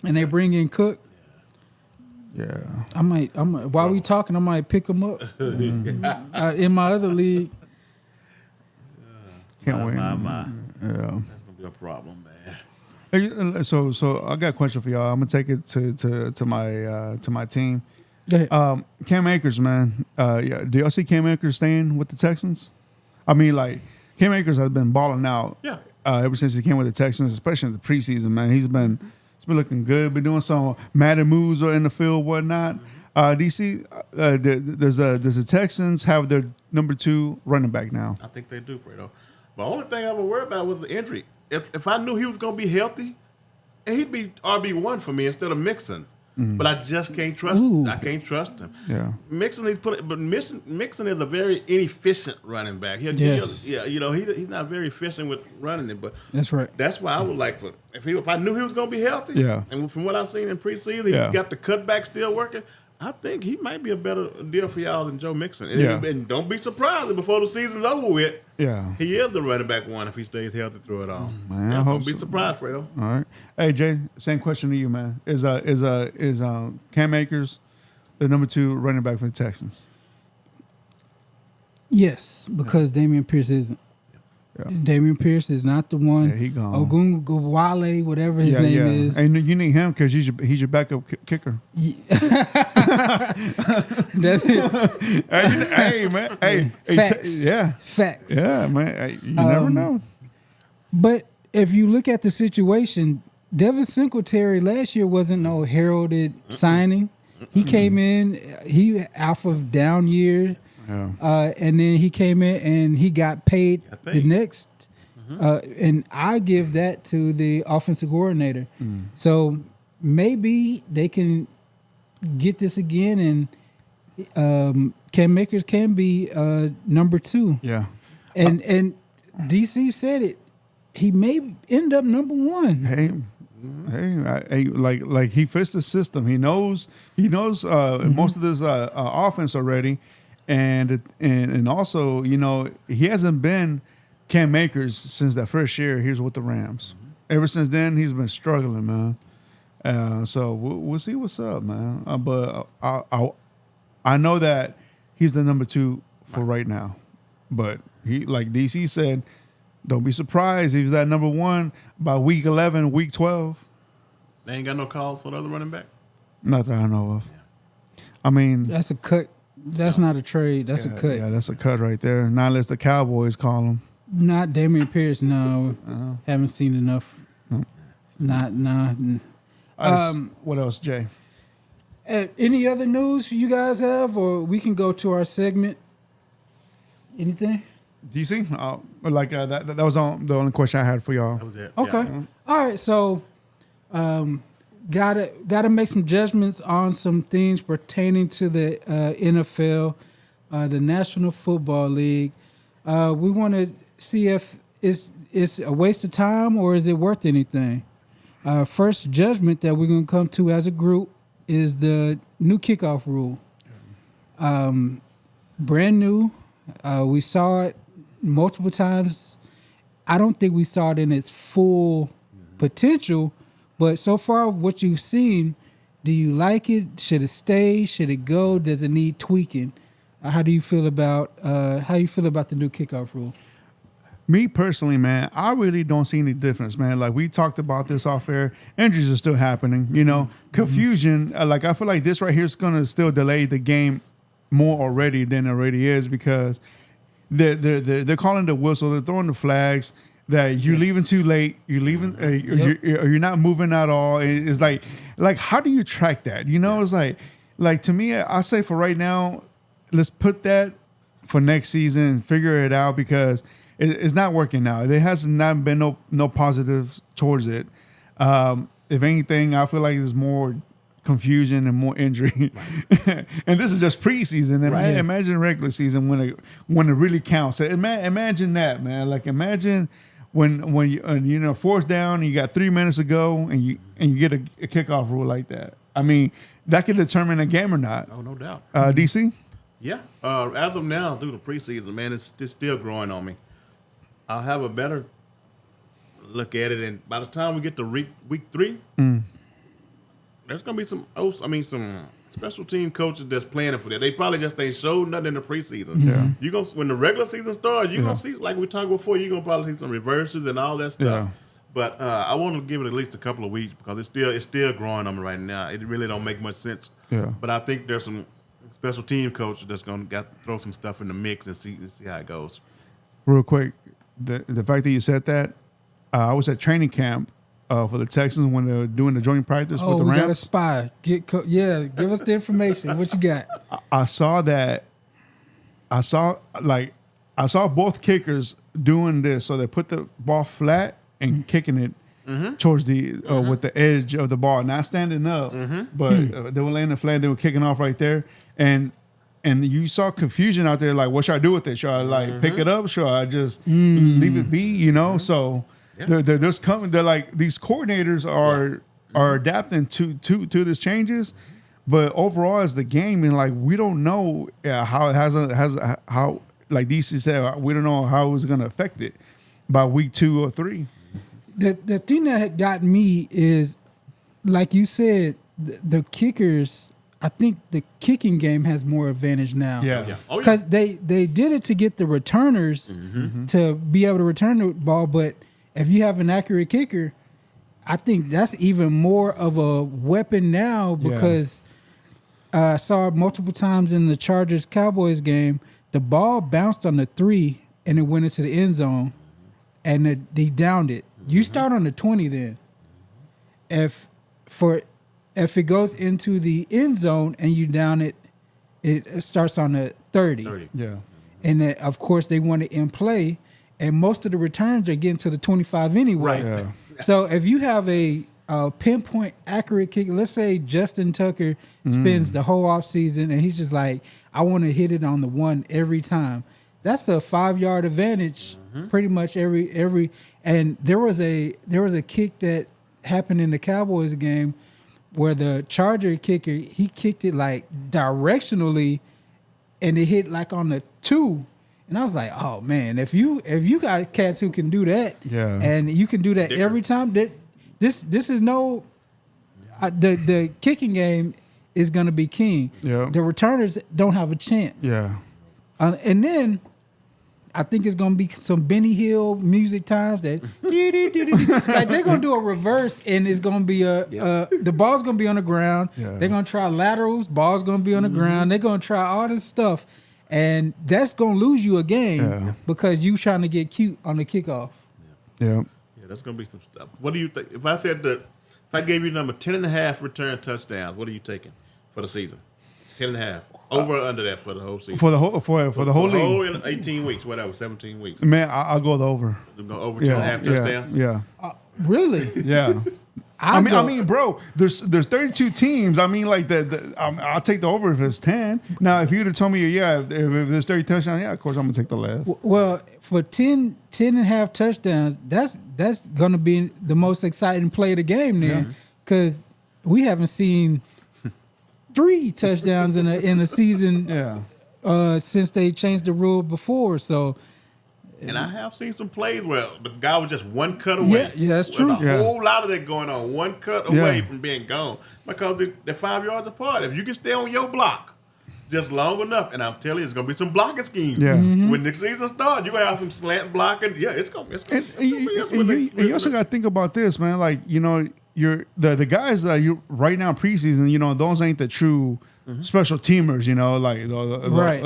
and they bring in Cook, I might while we talking, I might pick him up in my other league.
Can't wait.
Yeah.
Yeah.
That's going to be a problem, man.
Hey, so I got a question for y'all. I'm gonna take it to my team.
Go ahead.
Cam Akers, man. Do y'all see Cam Akers staying with the Texans? I mean, like Cam Akers has been balling out.
Yeah.
Ever since he came with the Texans, especially in the preseason, man. He's been looking good. Been doing some Madden moves in the field, whatnot. DC, does the Texans have their number 2 running back now?
I think they do, Fredo. The only thing I was worried about was the injury. If I knew he was going to be healthy, he'd be RB1 for me instead of Mixon. But I just can't trust him. I can't trust him.
Yeah.
Mixon is a very inefficient running back. He's not very efficient with running it. But
That's right.
that's why I would like for if I knew he was going to be healthy.
Yeah.
And from what I've seen in preseason, he's got the cutback still working. I think he might be a better deal for y'all than Joe Mixon. And don't be surprised if before the season's over with.
Yeah.
He is the running back 1 if he stays healthy through it all.
Man, I hope
don't be
so.
surprised, Fredo.
All right. Hey Jay, same question to you, man. Is Cam Akers the number 2 running back for the Texans?
Yes, because Damian Pierce isn't.
Yeah.
Damian Pierce is not the one.
Yeah, he gone.
Ogungwale, whatever his name is.
And you need him because he's your backup kicker.
That's it.
Hey man. Hey.
Facts. Facts.
Yeah, man. Hey, you never know.
But if you look at the situation, Devin Singletary last year wasn't no heralded signing. He came in, he off of down year.
Yeah.
And then he came in and he got paid. The next. And I give that to the offensive coordinator. So maybe they can get this again and Cam Akers can be number 2.
Yeah.
And DC said it. He may end up number 1.
Hey, like he fits the system. He knows most of this offense already, and also he hasn't been Cam Akers since that first year. Here's with the Rams. Ever since then, he's been struggling, man. So we'll see what's up, man. But I know that he's the number 2 for right now. But he, like DC said, don't be surprised if he's that number 1 by week 11, week 12.
They ain't got no calls for the other running back?
Not that I know of. I mean,
That's a cut. That's not a trade. That's a cut.
Yeah, that's a cut right there. Not unless the Cowboys call him.
Not Damian Pierce. No, haven't seen enough.
No. What else, Jay?
Any other news you guys have, or we can go to our segment? Anything?
DC? That was the only question I had for y'all.
That was it.
Okay.
Yeah.
All right. So, gotta make some judgments on some things pertaining to the NFL, the National Football League. We want to see if it's a waste of time or is it worth anything. First judgment that we're gonna come to as a group is the new kickoff rule. Brand new. We saw it multiple times. I don't think we saw it in its full potential, but so far what you've seen, do you like it? Should it stay? Should it go? Does it need tweaking? How do you feel about the new kickoff rule?
Me personally, man, I really don't see any difference, man. Like we talked about this off air, injuries are still happening. Confusion. Like I feel like this right here is gonna still delay the game more already than it already is because they're calling the whistle, they're throwing the flags that you're leaving too late, you're leaving, you're not moving at all. It's like how do you track that? It's like to me, I say for right now, let's put that for next season and figure it out because it's not working now. There has not been no positives towards it. If anything, I feel like there's more confusion and more injury. And this is just preseason. And
Right.
imagine regular season when it really counts. Imagine that, man. Like imagine when you fourth down and you got 3 minutes to go and you get a kickoff rule like that. I mean, that could determine a game or not.
Oh, no doubt.
DC?
Yeah. As of now, through the preseason, man, it's still growing on me. I'll have a better look at it, and by the time we get to week 3, there's gonna be some special team coaches that's planning for that. They probably just ain't showed nothing in the preseason.
Yeah.
You gonna when the regular season starts, you gonna see, like we talked before, you gonna probably see some reverses and all that stuff.
Yeah.
But I want to give it at least a couple of weeks because it's still growing on me right now. It really don't make much sense.
Yeah.
But I think there's some special team coaches that's gonna throw some stuff in the mix and see how it goes.
Real quick, the fact that you said that, I was at training camp for the Texans when they were doing the joint practice with the
we
Rams.
got a spy. Give us the information. What you got?
I saw that. I saw both kickers doing this. So they put the ball flat and kicking it towards the with the edge of the ball, not standing up, but they were laying it flat. They were kicking off right there, and you saw confusion out there. Like, what should I do with it? Should I pick it up? Should I just leave it be? You know, so. Yeah. They're just coming. They're like these coordinators are adapting to these changes, but overall as the game, and like we don't know how it has how like DC said, we don't know how it's going to affect it by week 2 or 3.
The thing that got me is, like you said, the kickers. I think the kicking game has more advantage now.
Yeah.
Because they did it to get the returners to be able to return the ball, but if you have an accurate kicker, I think that's even more of a weapon now because I saw multiple times in the Chargers-Cowboys game, the ball bounced on the 3 and it went into the end zone and they downed it. You start on the 20 then. If it goes into the end zone and you down it, it starts on the 30.
Yeah.
And then, of course, they want it in play. And most of the returns are getting to the 25 anyway.
Right.
Yeah.
So if you have a pinpoint accurate kick, let's say Justin Tucker spends the whole offseason and he's just like, I want to hit it on the 1 every time. That's a 5-yard advantage pretty much every. And there was a kick that happened in the Cowboys game where the Charger kicker, he kicked it like directionally and it hit like on the 2. And I was like, oh man, if you got cats who can do that, and you can do that every time, this is no the kicking game is gonna be king.
Yeah.
The returners don't have a chance.
Yeah.
And then I think it's gonna be some Benny Hill music times that like they're gonna do a reverse and it's gonna be the ball's gonna be on the ground.
Yeah.
They're gonna try laterals, ball's gonna be on the ground. They're gonna try all this stuff. And that's gonna lose you a game because you trying to get cute on the kickoff.
Yeah.
Yeah, that's gonna be some stuff. What do you think? If I gave you number 10.5 return touchdowns, what are you taking for the season? 10.5. Over or under that for the whole season?
For the whole league.
In 18 weeks, whatever, 17 weeks.
Man, I'll go the over.
Go over 10.5 touchdowns?
Yeah.
Really?
Yeah. I mean, bro, there's 32 teams. I mean, like I'll take the over if it's 10. Now, if you'd have told me, if there's 30 touchdowns, of course I'm gonna take the less.
Well, for 10 and a half touchdowns, that's gonna be the most exciting play of the game then, because we haven't seen 3 touchdowns in a season since they changed the rule before. So.
And I have seen some plays where the guy was just one cut away.
Yeah, that's true.
There's a whole lot of that going on. One cut away from being gone because they're 5 yards apart. If you can stay on your block just long enough, and I'm telling you, it's going to be some blocking schemes. Yeah. When the season starts, you're going to have some slant blocking. Yeah, it's going to be.
You also got to think about this, man. Like, you're the guys that you right now preseason, those ain't the true special teamers,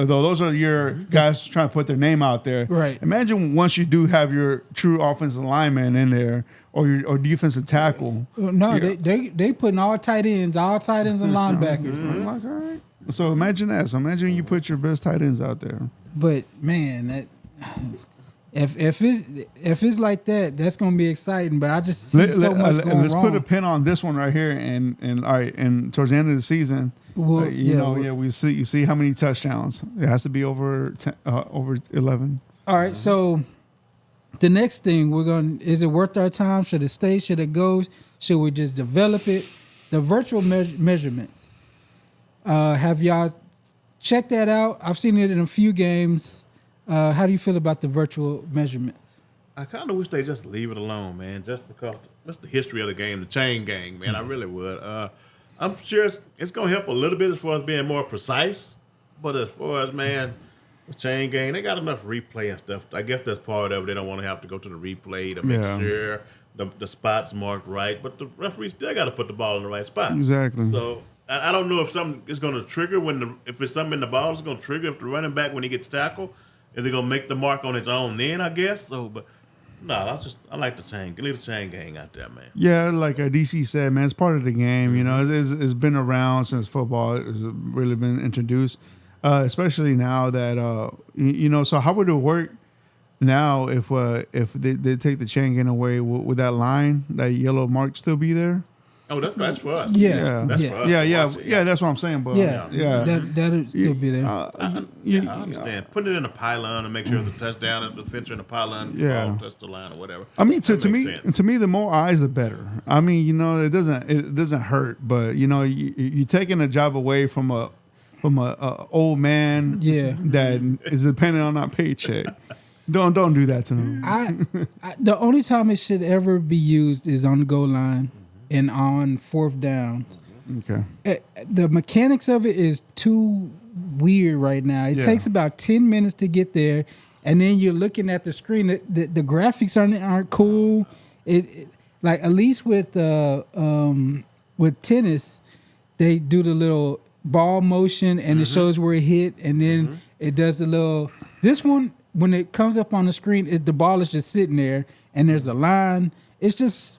those are your guys trying to put their name out there.
Right.
Imagine once you do have your true offensive lineman in there or defensive tackle.
No, they putting all tight ends and linebackers.
I'm like, all right. So imagine that. So imagine you put your best tight ends out there.
But man, If it's like that, that's gonna be exciting. But I just see so much going
let's
wrong.
put a pin on this one right here, and all right, and towards the end of the season,
Well,
we see you see how many touchdowns. It has to be over 10, over 11.
All right, so the next thing is it worth our time? Should it stay? Should it go? Should we just develop it? The virtual measurements. Have y'all checked that out? I've seen it in a few games. How do you feel about the virtual measurements?
I kind of wish they just leave it alone, man. Just because that's the history of the game, the chain gang, man. I really would. I'm sure it's going to help a little bit as far as being more precise. But as far as, man, the chain gang, they got enough replay and stuff. I guess that's part of it. They don't want to have to go to the replay to make sure the spot's marked right. But the referee still got to put the ball in the right spot.
Exactly.
So I don't know if something is going to trigger if it's something in the ball, it's going to trigger if the running back, when he gets tackled, is they going to make the mark on its own then, I guess. So, but no, I like the chain. Leave the chain gang out there, man.
Yeah, like DC said, man, it's part of the game. You know, it's been around since football has really been introduced, especially now that you know. So how would it work now if they take the chain gang away? Would that line, that yellow mark, still be there?
Oh, that's for us.
Yeah.
That's for us.
Yeah. That's what I'm saying. But
that'll still be there.
I understand. Put it in a pylon and make sure the touchdown is the center in the pylon. Touch the line or whatever.
I mean, to me, the more eyes, the better. I mean, you know, it doesn't hurt, but you know, you're taking a job away from a old man that is dependent on that paycheck. Don't do that to him.
The only time it should ever be used is on the goal line and on fourth down.
Okay.
The mechanics of it is too weird right now. It takes about 10 minutes to get there, and then you're looking at the screen. The graphics aren't cool. It like, at least with tennis, they do the little ball motion and it shows where it hit, and then it does the little. This one, when it comes up on the screen, the ball is just sitting there, and there's a line. It's just.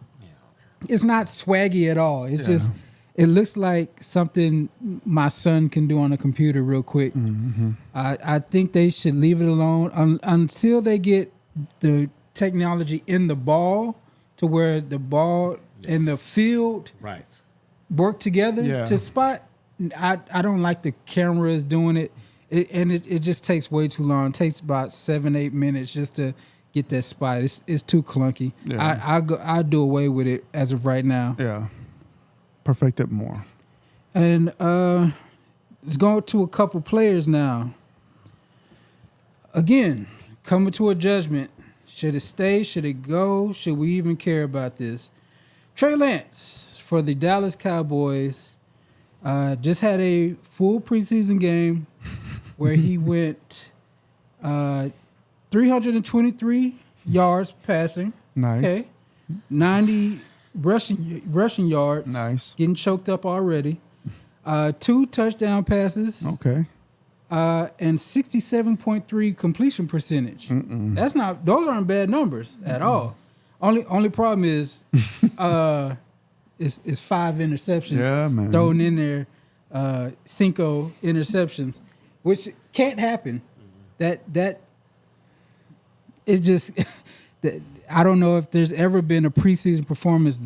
It's not swaggy at all. It's just, it looks like something my son can do on a computer real quick. I think they should leave it alone until they get the technology in the ball to where the ball and the field work together to spot. I don't like the cameras doing it. It just takes way too long. It takes about 7-8 minutes just to get that spot. It's too clunky. I'll do away with it as of right now.
Yeah. Perfect it more.
And let's go to a couple players now. Again, coming to a judgment. Should it stay? Should it go? Should we even care about this? Trey Lance for the Dallas Cowboys just had a full preseason game where he went 323 yards passing.
Nice.
Okay. 90 rushing yards.
Nice.
Getting choked up already. 2 touchdown passes.
Okay.
And 67.3 completion percentage. Those aren't bad numbers at all. Only problem is is 5 interceptions thrown in there, 5 interceptions, which can't happen. That it just I don't know if there's ever been a preseason performance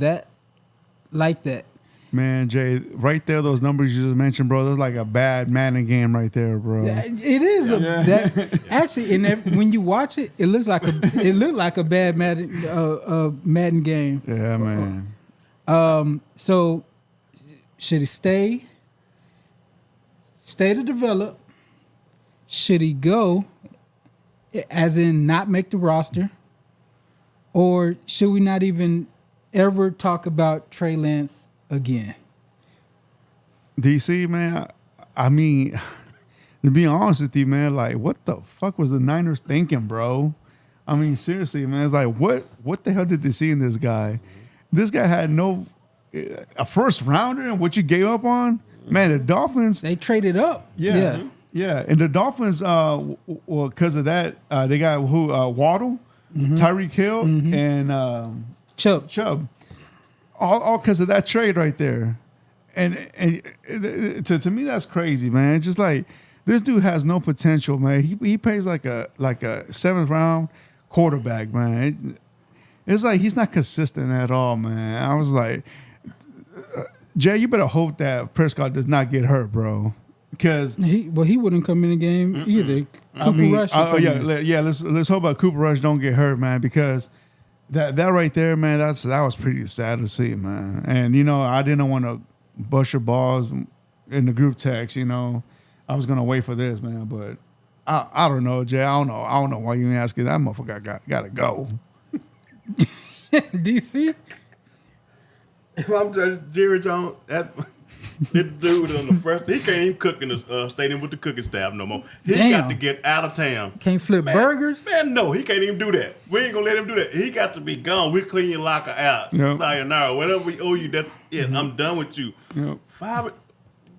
like that.
Man, Jay, right there, those numbers you just mentioned, bro, that's like a bad Madden game right there, bro.
It is actually, and when you watch it, it looked like a bad Madden game.
Yeah, man.
So should he stay to develop? Should he go, as in not make the roster? Or should we not even ever talk about Trey Lance again?
DC, man, I mean, to be honest with you, man, like, what the fuck was the Niners thinking, bro? I mean, seriously, man, it's like, what the hell did they see in this guy? This guy had a first rounder, and what you gave up on? Man, the Dolphins.
They traded up.
Yeah. And the Dolphins, well, because of that, they got Waddle, Tyreek Hill, and Chubb. All because of that trade right there. And to me, that's crazy, man. It's just like, this dude has no potential, man. He plays like a 7th round quarterback, man. It's like he's not consistent at all, man. I was like, Jay, you better hope that Prescott does not get hurt, bro. Because
he wouldn't come in the game either. Rush.
Let's hope that Cooper Rush don't get hurt, man. Because that right there, man, that was pretty sad to see, man. And I didn't want to bust your balls in the group text. I was gonna wait for this, man, but I don't know, Jay. I don't know why you ain't asking. That motherfucker gotta go.
DC.
If I'm just Jerry Jones, that dude on the first, he can't even cook in the stadium with the cooking staff no more. He got to get out of town.
Can't flip burgers?
Man, no, he can't even do that. We ain't gonna let him do that. He got to be gone. We clean your locker out.
Yep.
Sayonara. Whatever we owe you, that's it. I'm done with you.
Yep.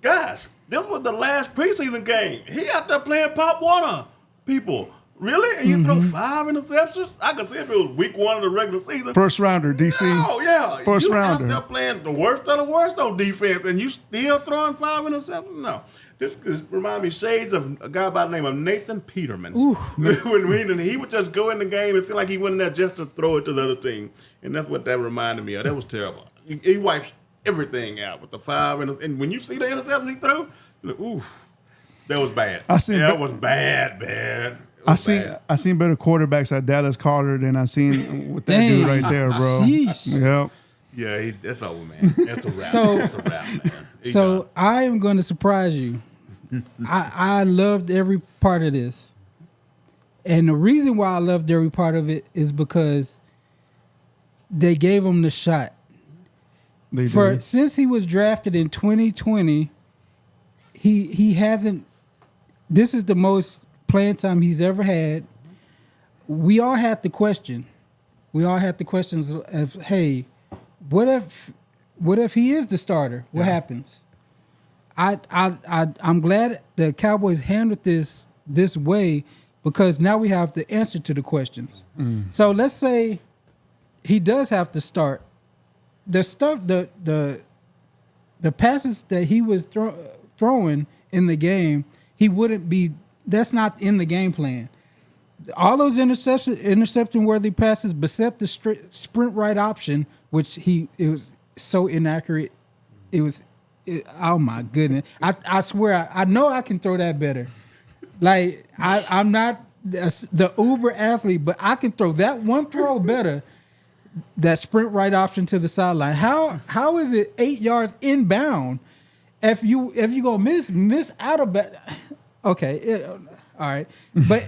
Guys, this was the last preseason game. He out there playing Pop Warner. People. Really? And you throw 5 interceptions? I could see if it was week 1 of the regular season.
First rounder, DC.
Oh, yeah.
First
you
rounder.
out there playing the worst of the worst on defense, and you still throwing 5 interceptions? No. This reminds me shades of a guy by the name of Nathan Peterman. when he would just go in the game and feel like he went in there just to throw it to the other team. And that's what that reminded me of. That was terrible. He wipes everything out with the 5. And when you see the interception he threw, you're like, ooh, that was bad. That was bad.
I seen better quarterbacks at Dallas Carter than I seen with that dude right there, bro.
Sheesh.
Yep.
Yeah, that's over, man. That's a wrap. That's a wrap, man.
I am going to surprise you. I loved every part of this. And the reason why I loved every part of it is because they gave him the shot. Since he was drafted in 2020, he hasn't. This is the most playing time he's ever had. We all had the question. We all had the questions of, hey, what if he is the starter? What happens? I'm glad the Cowboys handled this way because now we have the answer to the questions. So let's say he does have to start. The passes that he was throwing in the game, he wouldn't be. That's not in the game plan. All those interception-worthy passes, except the sprint right option, which it was so inaccurate. Oh my goodness! I swear, I know I can throw that better. Like I'm not the uber athlete, but I can throw that one throw better. That sprint right option to the sideline. How is it 8 yards inbound? If you gonna miss out of that. Okay, all right, but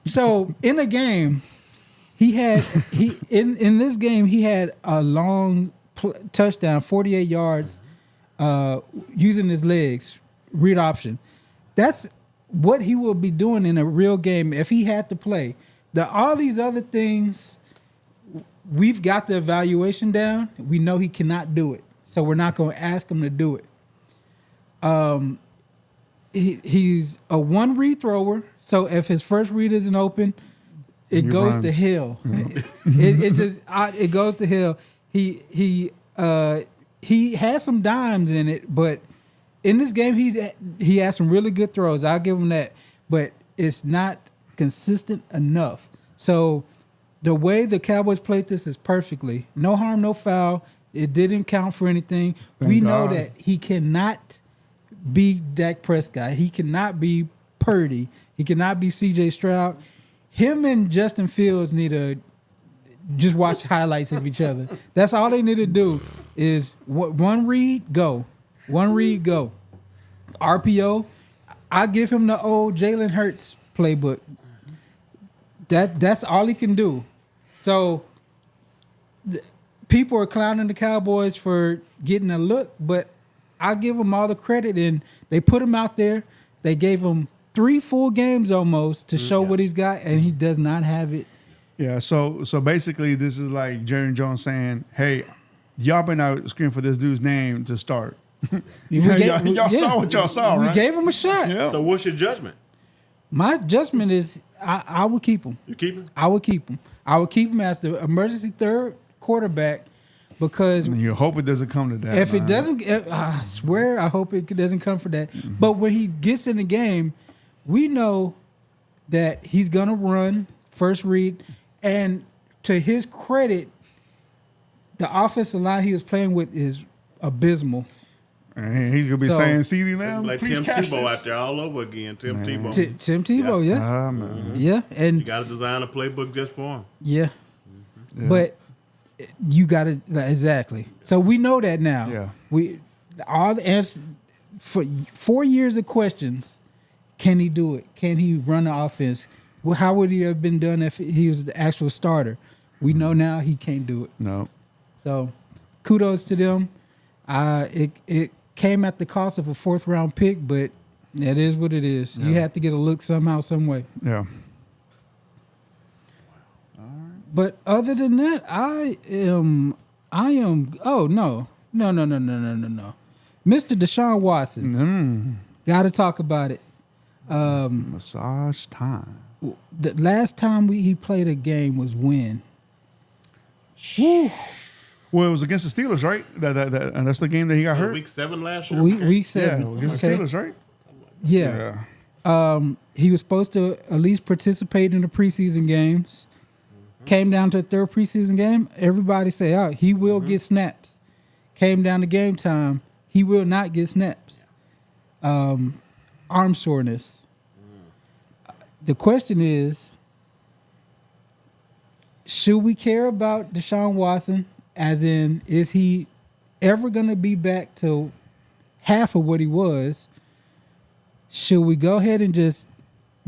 so in a game, in this game he had a long touchdown, 48 yards, using his legs, read option. That's what he will be doing in a real game if he had to play. All these other things, we've got the evaluation down. We know he cannot do it, so we're not going to ask him to do it. He's a one read thrower, so if his first read isn't open, it goes to hell. It goes to hell. He has some dimes in it, but in this game he has some really good throws. I'll give him that, but it's not consistent enough. So the way the Cowboys played this is perfectly. No harm, no foul. It didn't count for anything. We know that he cannot be Dak Prescott. He cannot be Purdy. He cannot be C.J. Stroud. Him and Justin Fields need to just watch highlights of each other. That's all they need to do is one read, go. One read, go. RPO, I give him the old Jalen Hurts playbook. That's all he can do. So people are clowning the Cowboys for getting a look, but I give them all the credit, and they put him out there. They gave him 3 full games almost to show what he's got, and he does not have it.
Yeah, so basically this is like Jerry Jones saying, hey, y'all been out screaming for this dude's name to start. Y'all saw what y'all saw, right?
We gave him a shot.
Yeah.
So what's your judgment?
My judgment is I would keep him.
You keep him?
I would keep him. I would keep him as the emergency third quarterback because
you hope it doesn't come to that.
If it doesn't, I swear I hope it doesn't come for that. But when he gets in the game, we know that he's going to run first read. And to his credit, the offensive line he was playing with is abysmal.
And he's gonna be
So-
saying, "CD now,
Like
please
Tim
catch
Tebow
this."
out there all over again. Tim Tebow.
Tim Tebow, yeah.
Man.
Yeah. And
You got to design a playbook just for him.
yeah. But you got to exactly. So we know that now.
Yeah.
We all the answers for 4 years of questions. Can he do it? Can he run the offense? Well, how would he have been done if he was the actual starter? We know now he can't do it.
No.
So kudos to them. It came at the cost of a 4th round pick, but that is what it is. You had to get a look somehow, some way.
Yeah.
But other than that, I am. Oh no. Mr. Deshaun Watson. Got to talk about it.
Massage time.
The last time he played a game was when? Woo.
Well, it was against the Steelers, right? And that's the game that he got hurt.
Week 7 last year.
Week
Yeah,
7.
against the Steelers, right?
Yeah. He was supposed to at least participate in the preseason games. Came down to a 3rd preseason game. Everybody say, "Oh, he will get snaps." Came down to game time. He will not get snaps. Arm soreness. The question is, should we care about Deshaun Watson? As in, is he ever going to be back to half of what he was? Should we go ahead and just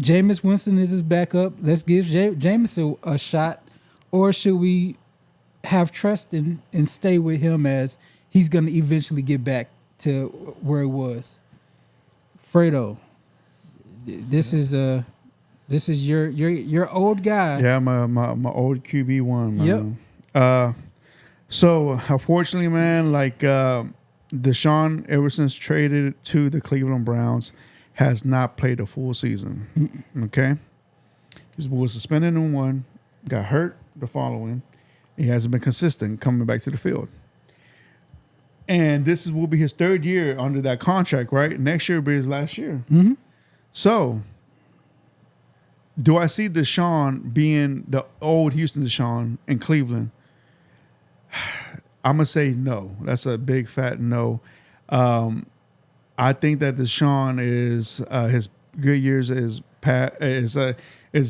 Jameis Winston is his backup? Let's give Jameis a shot. Or should we have trust and stay with him as he's going to eventually get back to where he was? Fredo, this is your old guy.
Yeah, my old QB1, man. Yep. So unfortunately, man, like Deshaun, ever since traded to the Cleveland Browns, has not played a full season. Okay, he was suspended in one, got hurt the following. He hasn't been consistent coming back to the field. And this will be his 3rd year under that contract, right? Next year will be his last year.
Mm-hmm.
So, do I see Deshaun being the old Houston Deshaun in Cleveland? I'm going to say no. That's a big fat no. I think that Deshaun is his good years is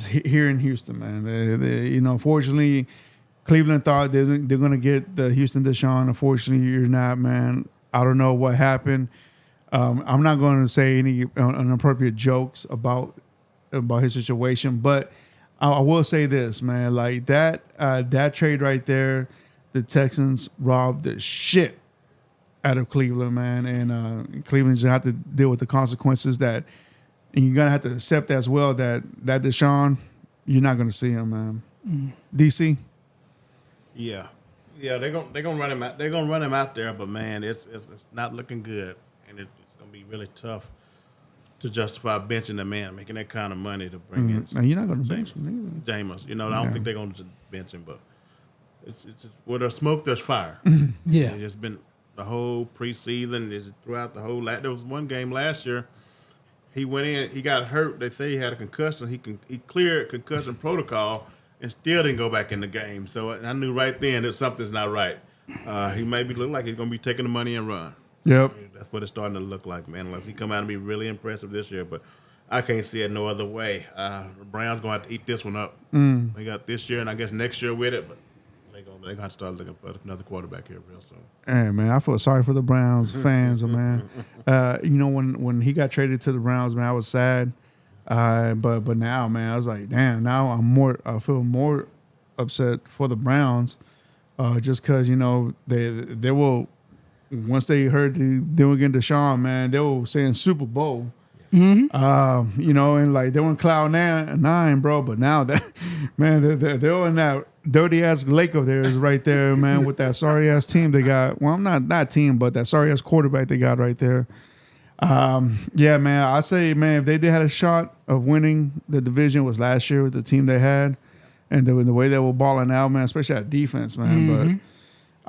here in Houston, man. Unfortunately, Cleveland thought they're going to get the Houston Deshaun. Unfortunately, you're not, man. I don't know what happened. I'm not going to say any inappropriate jokes about his situation, but I will say this, man. Like that trade right there, the Texans robbed the shit out of Cleveland, man, and Cleveland's gonna have to deal with the consequences that. And you're gonna have to accept as well that Deshaun, you're not gonna see him, man. DC.
Yeah, they're gonna run him out. They're gonna run him out there, but man, it's not looking good, and it's gonna be really tough to justify benching the man, making that kind of money to bring in.
Now, you're not gonna bench him either.
Jameis, I don't think they're gonna bench him, but it's just, where there's smoke, there's fire.
Yeah,
It's been the whole preseason. It's throughout the whole. There was one game last year. He went in. He got hurt. They say he had a concussion. He cleared concussion protocol and still didn't go back in the game. So I knew right then that something's not right. He maybe look like he's going to be taking the money and run.
Yep.
That's what it's starting to look like, man. Unless he come out and be really impressive this year, but I can't see it no other way. The Browns going to have to eat this one up. They got this year and I guess next year with it, but they're going to have to start looking for another quarterback here real soon.
Hey, man, I feel sorry for the Browns fans, man. When he got traded to the Browns, man, I was sad. But now, man, I was like, damn. Now I feel more upset for the Browns, just because they will. Once they heard they were getting Deshaun, man, they were saying Super Bowl. And like they were in cloud nine, bro. But now that, man, they're in that dirty ass lake of theirs right there, man, with that sorry ass team they got. Well, I'm not that team, but that sorry ass quarterback they got right there. Yeah, man, I say, man, if they did had a shot of winning the division was last year with the team they had, and the way they were balling out, man, especially at defense, man. But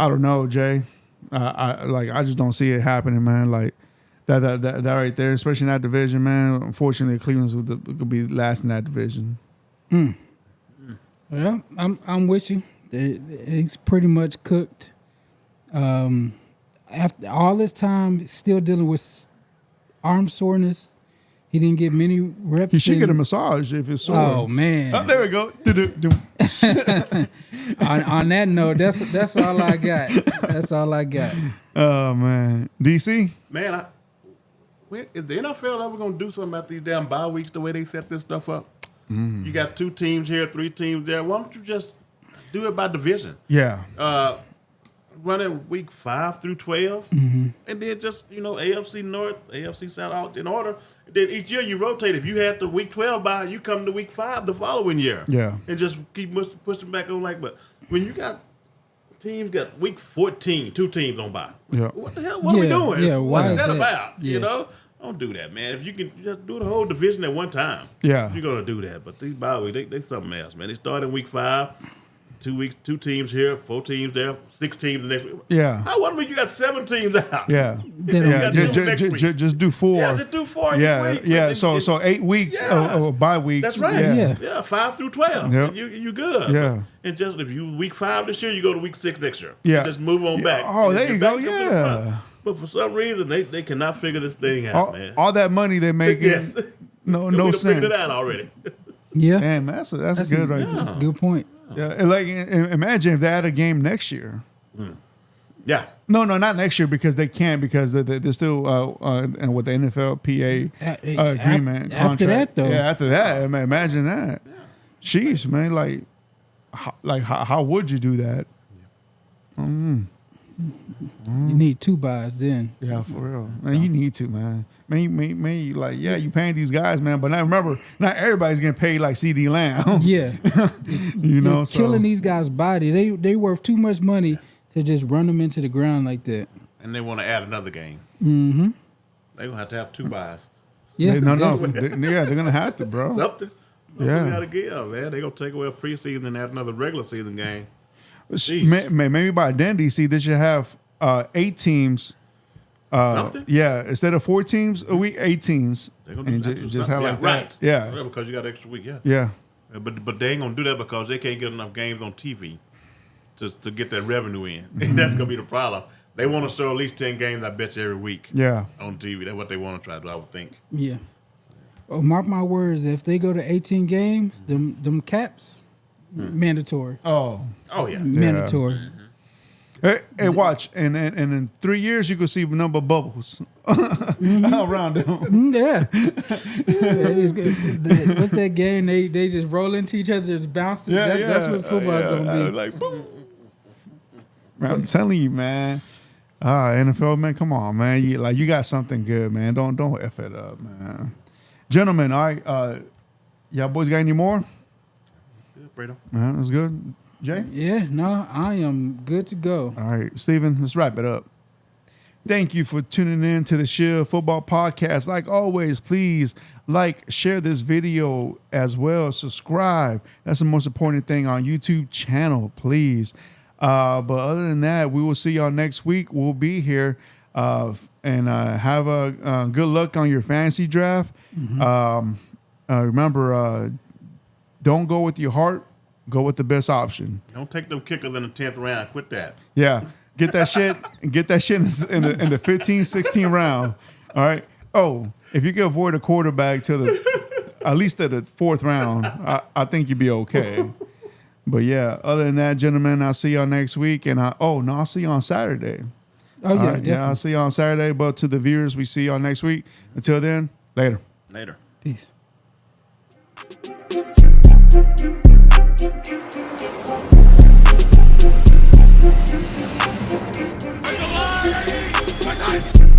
I don't know, Jay. I just don't see it happening, man. Like that right there, especially in that division, man. Unfortunately, Cleveland's could be last in that division.
Well, I'm with you. He's pretty much cooked. After all this time, still dealing with arm soreness. He didn't get many reps.
He should get a massage if it's sore.
Oh man!
Oh, there we go.
on that note, that's all I got. That's all I got.
Oh man, DC.
Man, is the NFL ever gonna do something about these damn bye weeks the way they set this stuff up? You got 2 teams here, 3 teams there. Why don't you just do it by division?
Yeah.
Run it week 5 through 12, and then just AFC North, AFC South out in order. Then each year you rotate. If you had the week 12 bye, you come to week 5 the following year.
Yeah.
And just keep pushing back on But when you got teams got week 14, 2 teams on bye.
Yeah.
What the hell? What are we doing?
Yeah.
What
Why
is that
that?
about?
Yeah.
Don't do that, man. If you can just do the whole division at one time,
Yeah.
you're gonna do that. But these bye weeks, they something else, man. They start in week 5. 2 weeks, 2 teams here, 4 teams there, 6 teams the next week.
Yeah.
How one week you got 7 teams out?
Yeah.
got 2 next week.
Just do 4.
Yeah, just do 4 each
Yeah.
week.
Yeah. So 8 weeks of bye weeks.
That's right.
Yeah.
Yeah, 5 through 12.
Yep.
And you good.
Yeah.
And just if you week 5 this year, you go to week 6 next year.
Yeah.
Just move on back.
Oh,
And
there
your
you go.
back comes to the
Yeah.
front. But for some reason, they cannot figure this thing out, man.
All that money they make,
Yes.
no
We done
sense.
figured it out already.
Yeah,
Damn, that's good right there.
that's a good point.
Yeah, and imagine if they had a game next year.
Yeah.
No, not next year because they can't because they're still and with the NFLPA agreement
After
contract.
that, though.
Yeah, after that, imagine that. Sheesh, man, how would you do that?
You need 2 buys then.
Yeah, for real, man. You need to, man. You paying these guys, man. But now remember, not everybody's getting paid like CD Lamb.
Yeah,
You're
killing these guys' body. They worth too much money to just run them into the ground like that.
And they want to add another game.
Mm-hmm.
They're going to have 2 buys.
Yeah,
No. They're gonna have to, bro.
Something.
Yeah.
We got to give, man. They're going to take away a preseason and add another regular season game. Jeez.
Maybe by then, DC, they should have 8 teams.
Something?
Yeah, instead of 4 teams a week, 8 teams.
They're gonna
And
do
just
something.
have like
right.
that. Yeah.
Yeah, because you got extra week, yeah.
Yeah.
But they ain't going to do that because they can't get enough games on TV to get that revenue in. And that's going to be the problem. They want to show at least 10 games, I bet you, every week
Yeah.
on TV. That's what they want to try to do, I would think.
yeah. Oh, mark my words. If they go to 18 games, them caps, mandatory.
Oh.
Oh, yeah.
Mandatory.
Hey, watch. And in 3 years, you can see a number of bubbles around them.
Yeah. It's good. What's that game? They just roll into each other, just bounce. That's what football is going to be.
Like, boom. Man, I'm telling you, man. NFL, man, come on, man. You got something good, man. Don't F it up, man. Gentlemen, all right. Y'all boys got any more?
Good, Fredo.
That's good. Jay?
Yeah, no, I am good to go.
All right, Steven, let's wrap it up. Thank you for tuning in to the Shield Football Podcast. Like always, please share this video as well. Subscribe. That's the most important thing on YouTube channel, please. But other than that, we will see y'all next week. We'll be here and have a good luck on your fantasy draft. Remember, don't go with your heart. Go with the best option.
Don't take them kickers in the 10th round. Quit that.
Yeah. Get that shit in the 15th, 16th round. All right. Oh, if you can avoid a quarterback at least to the 4th round, I think you'd be okay. But yeah, other than that, gentlemen, I'll see y'all next week. And I'll see you on Saturday.
Oh, yeah,
definitely. Yeah, I'll see you on Saturday. But to the viewers, we see y'all next week. Until then, later.
Later.
Peace.
Make a line!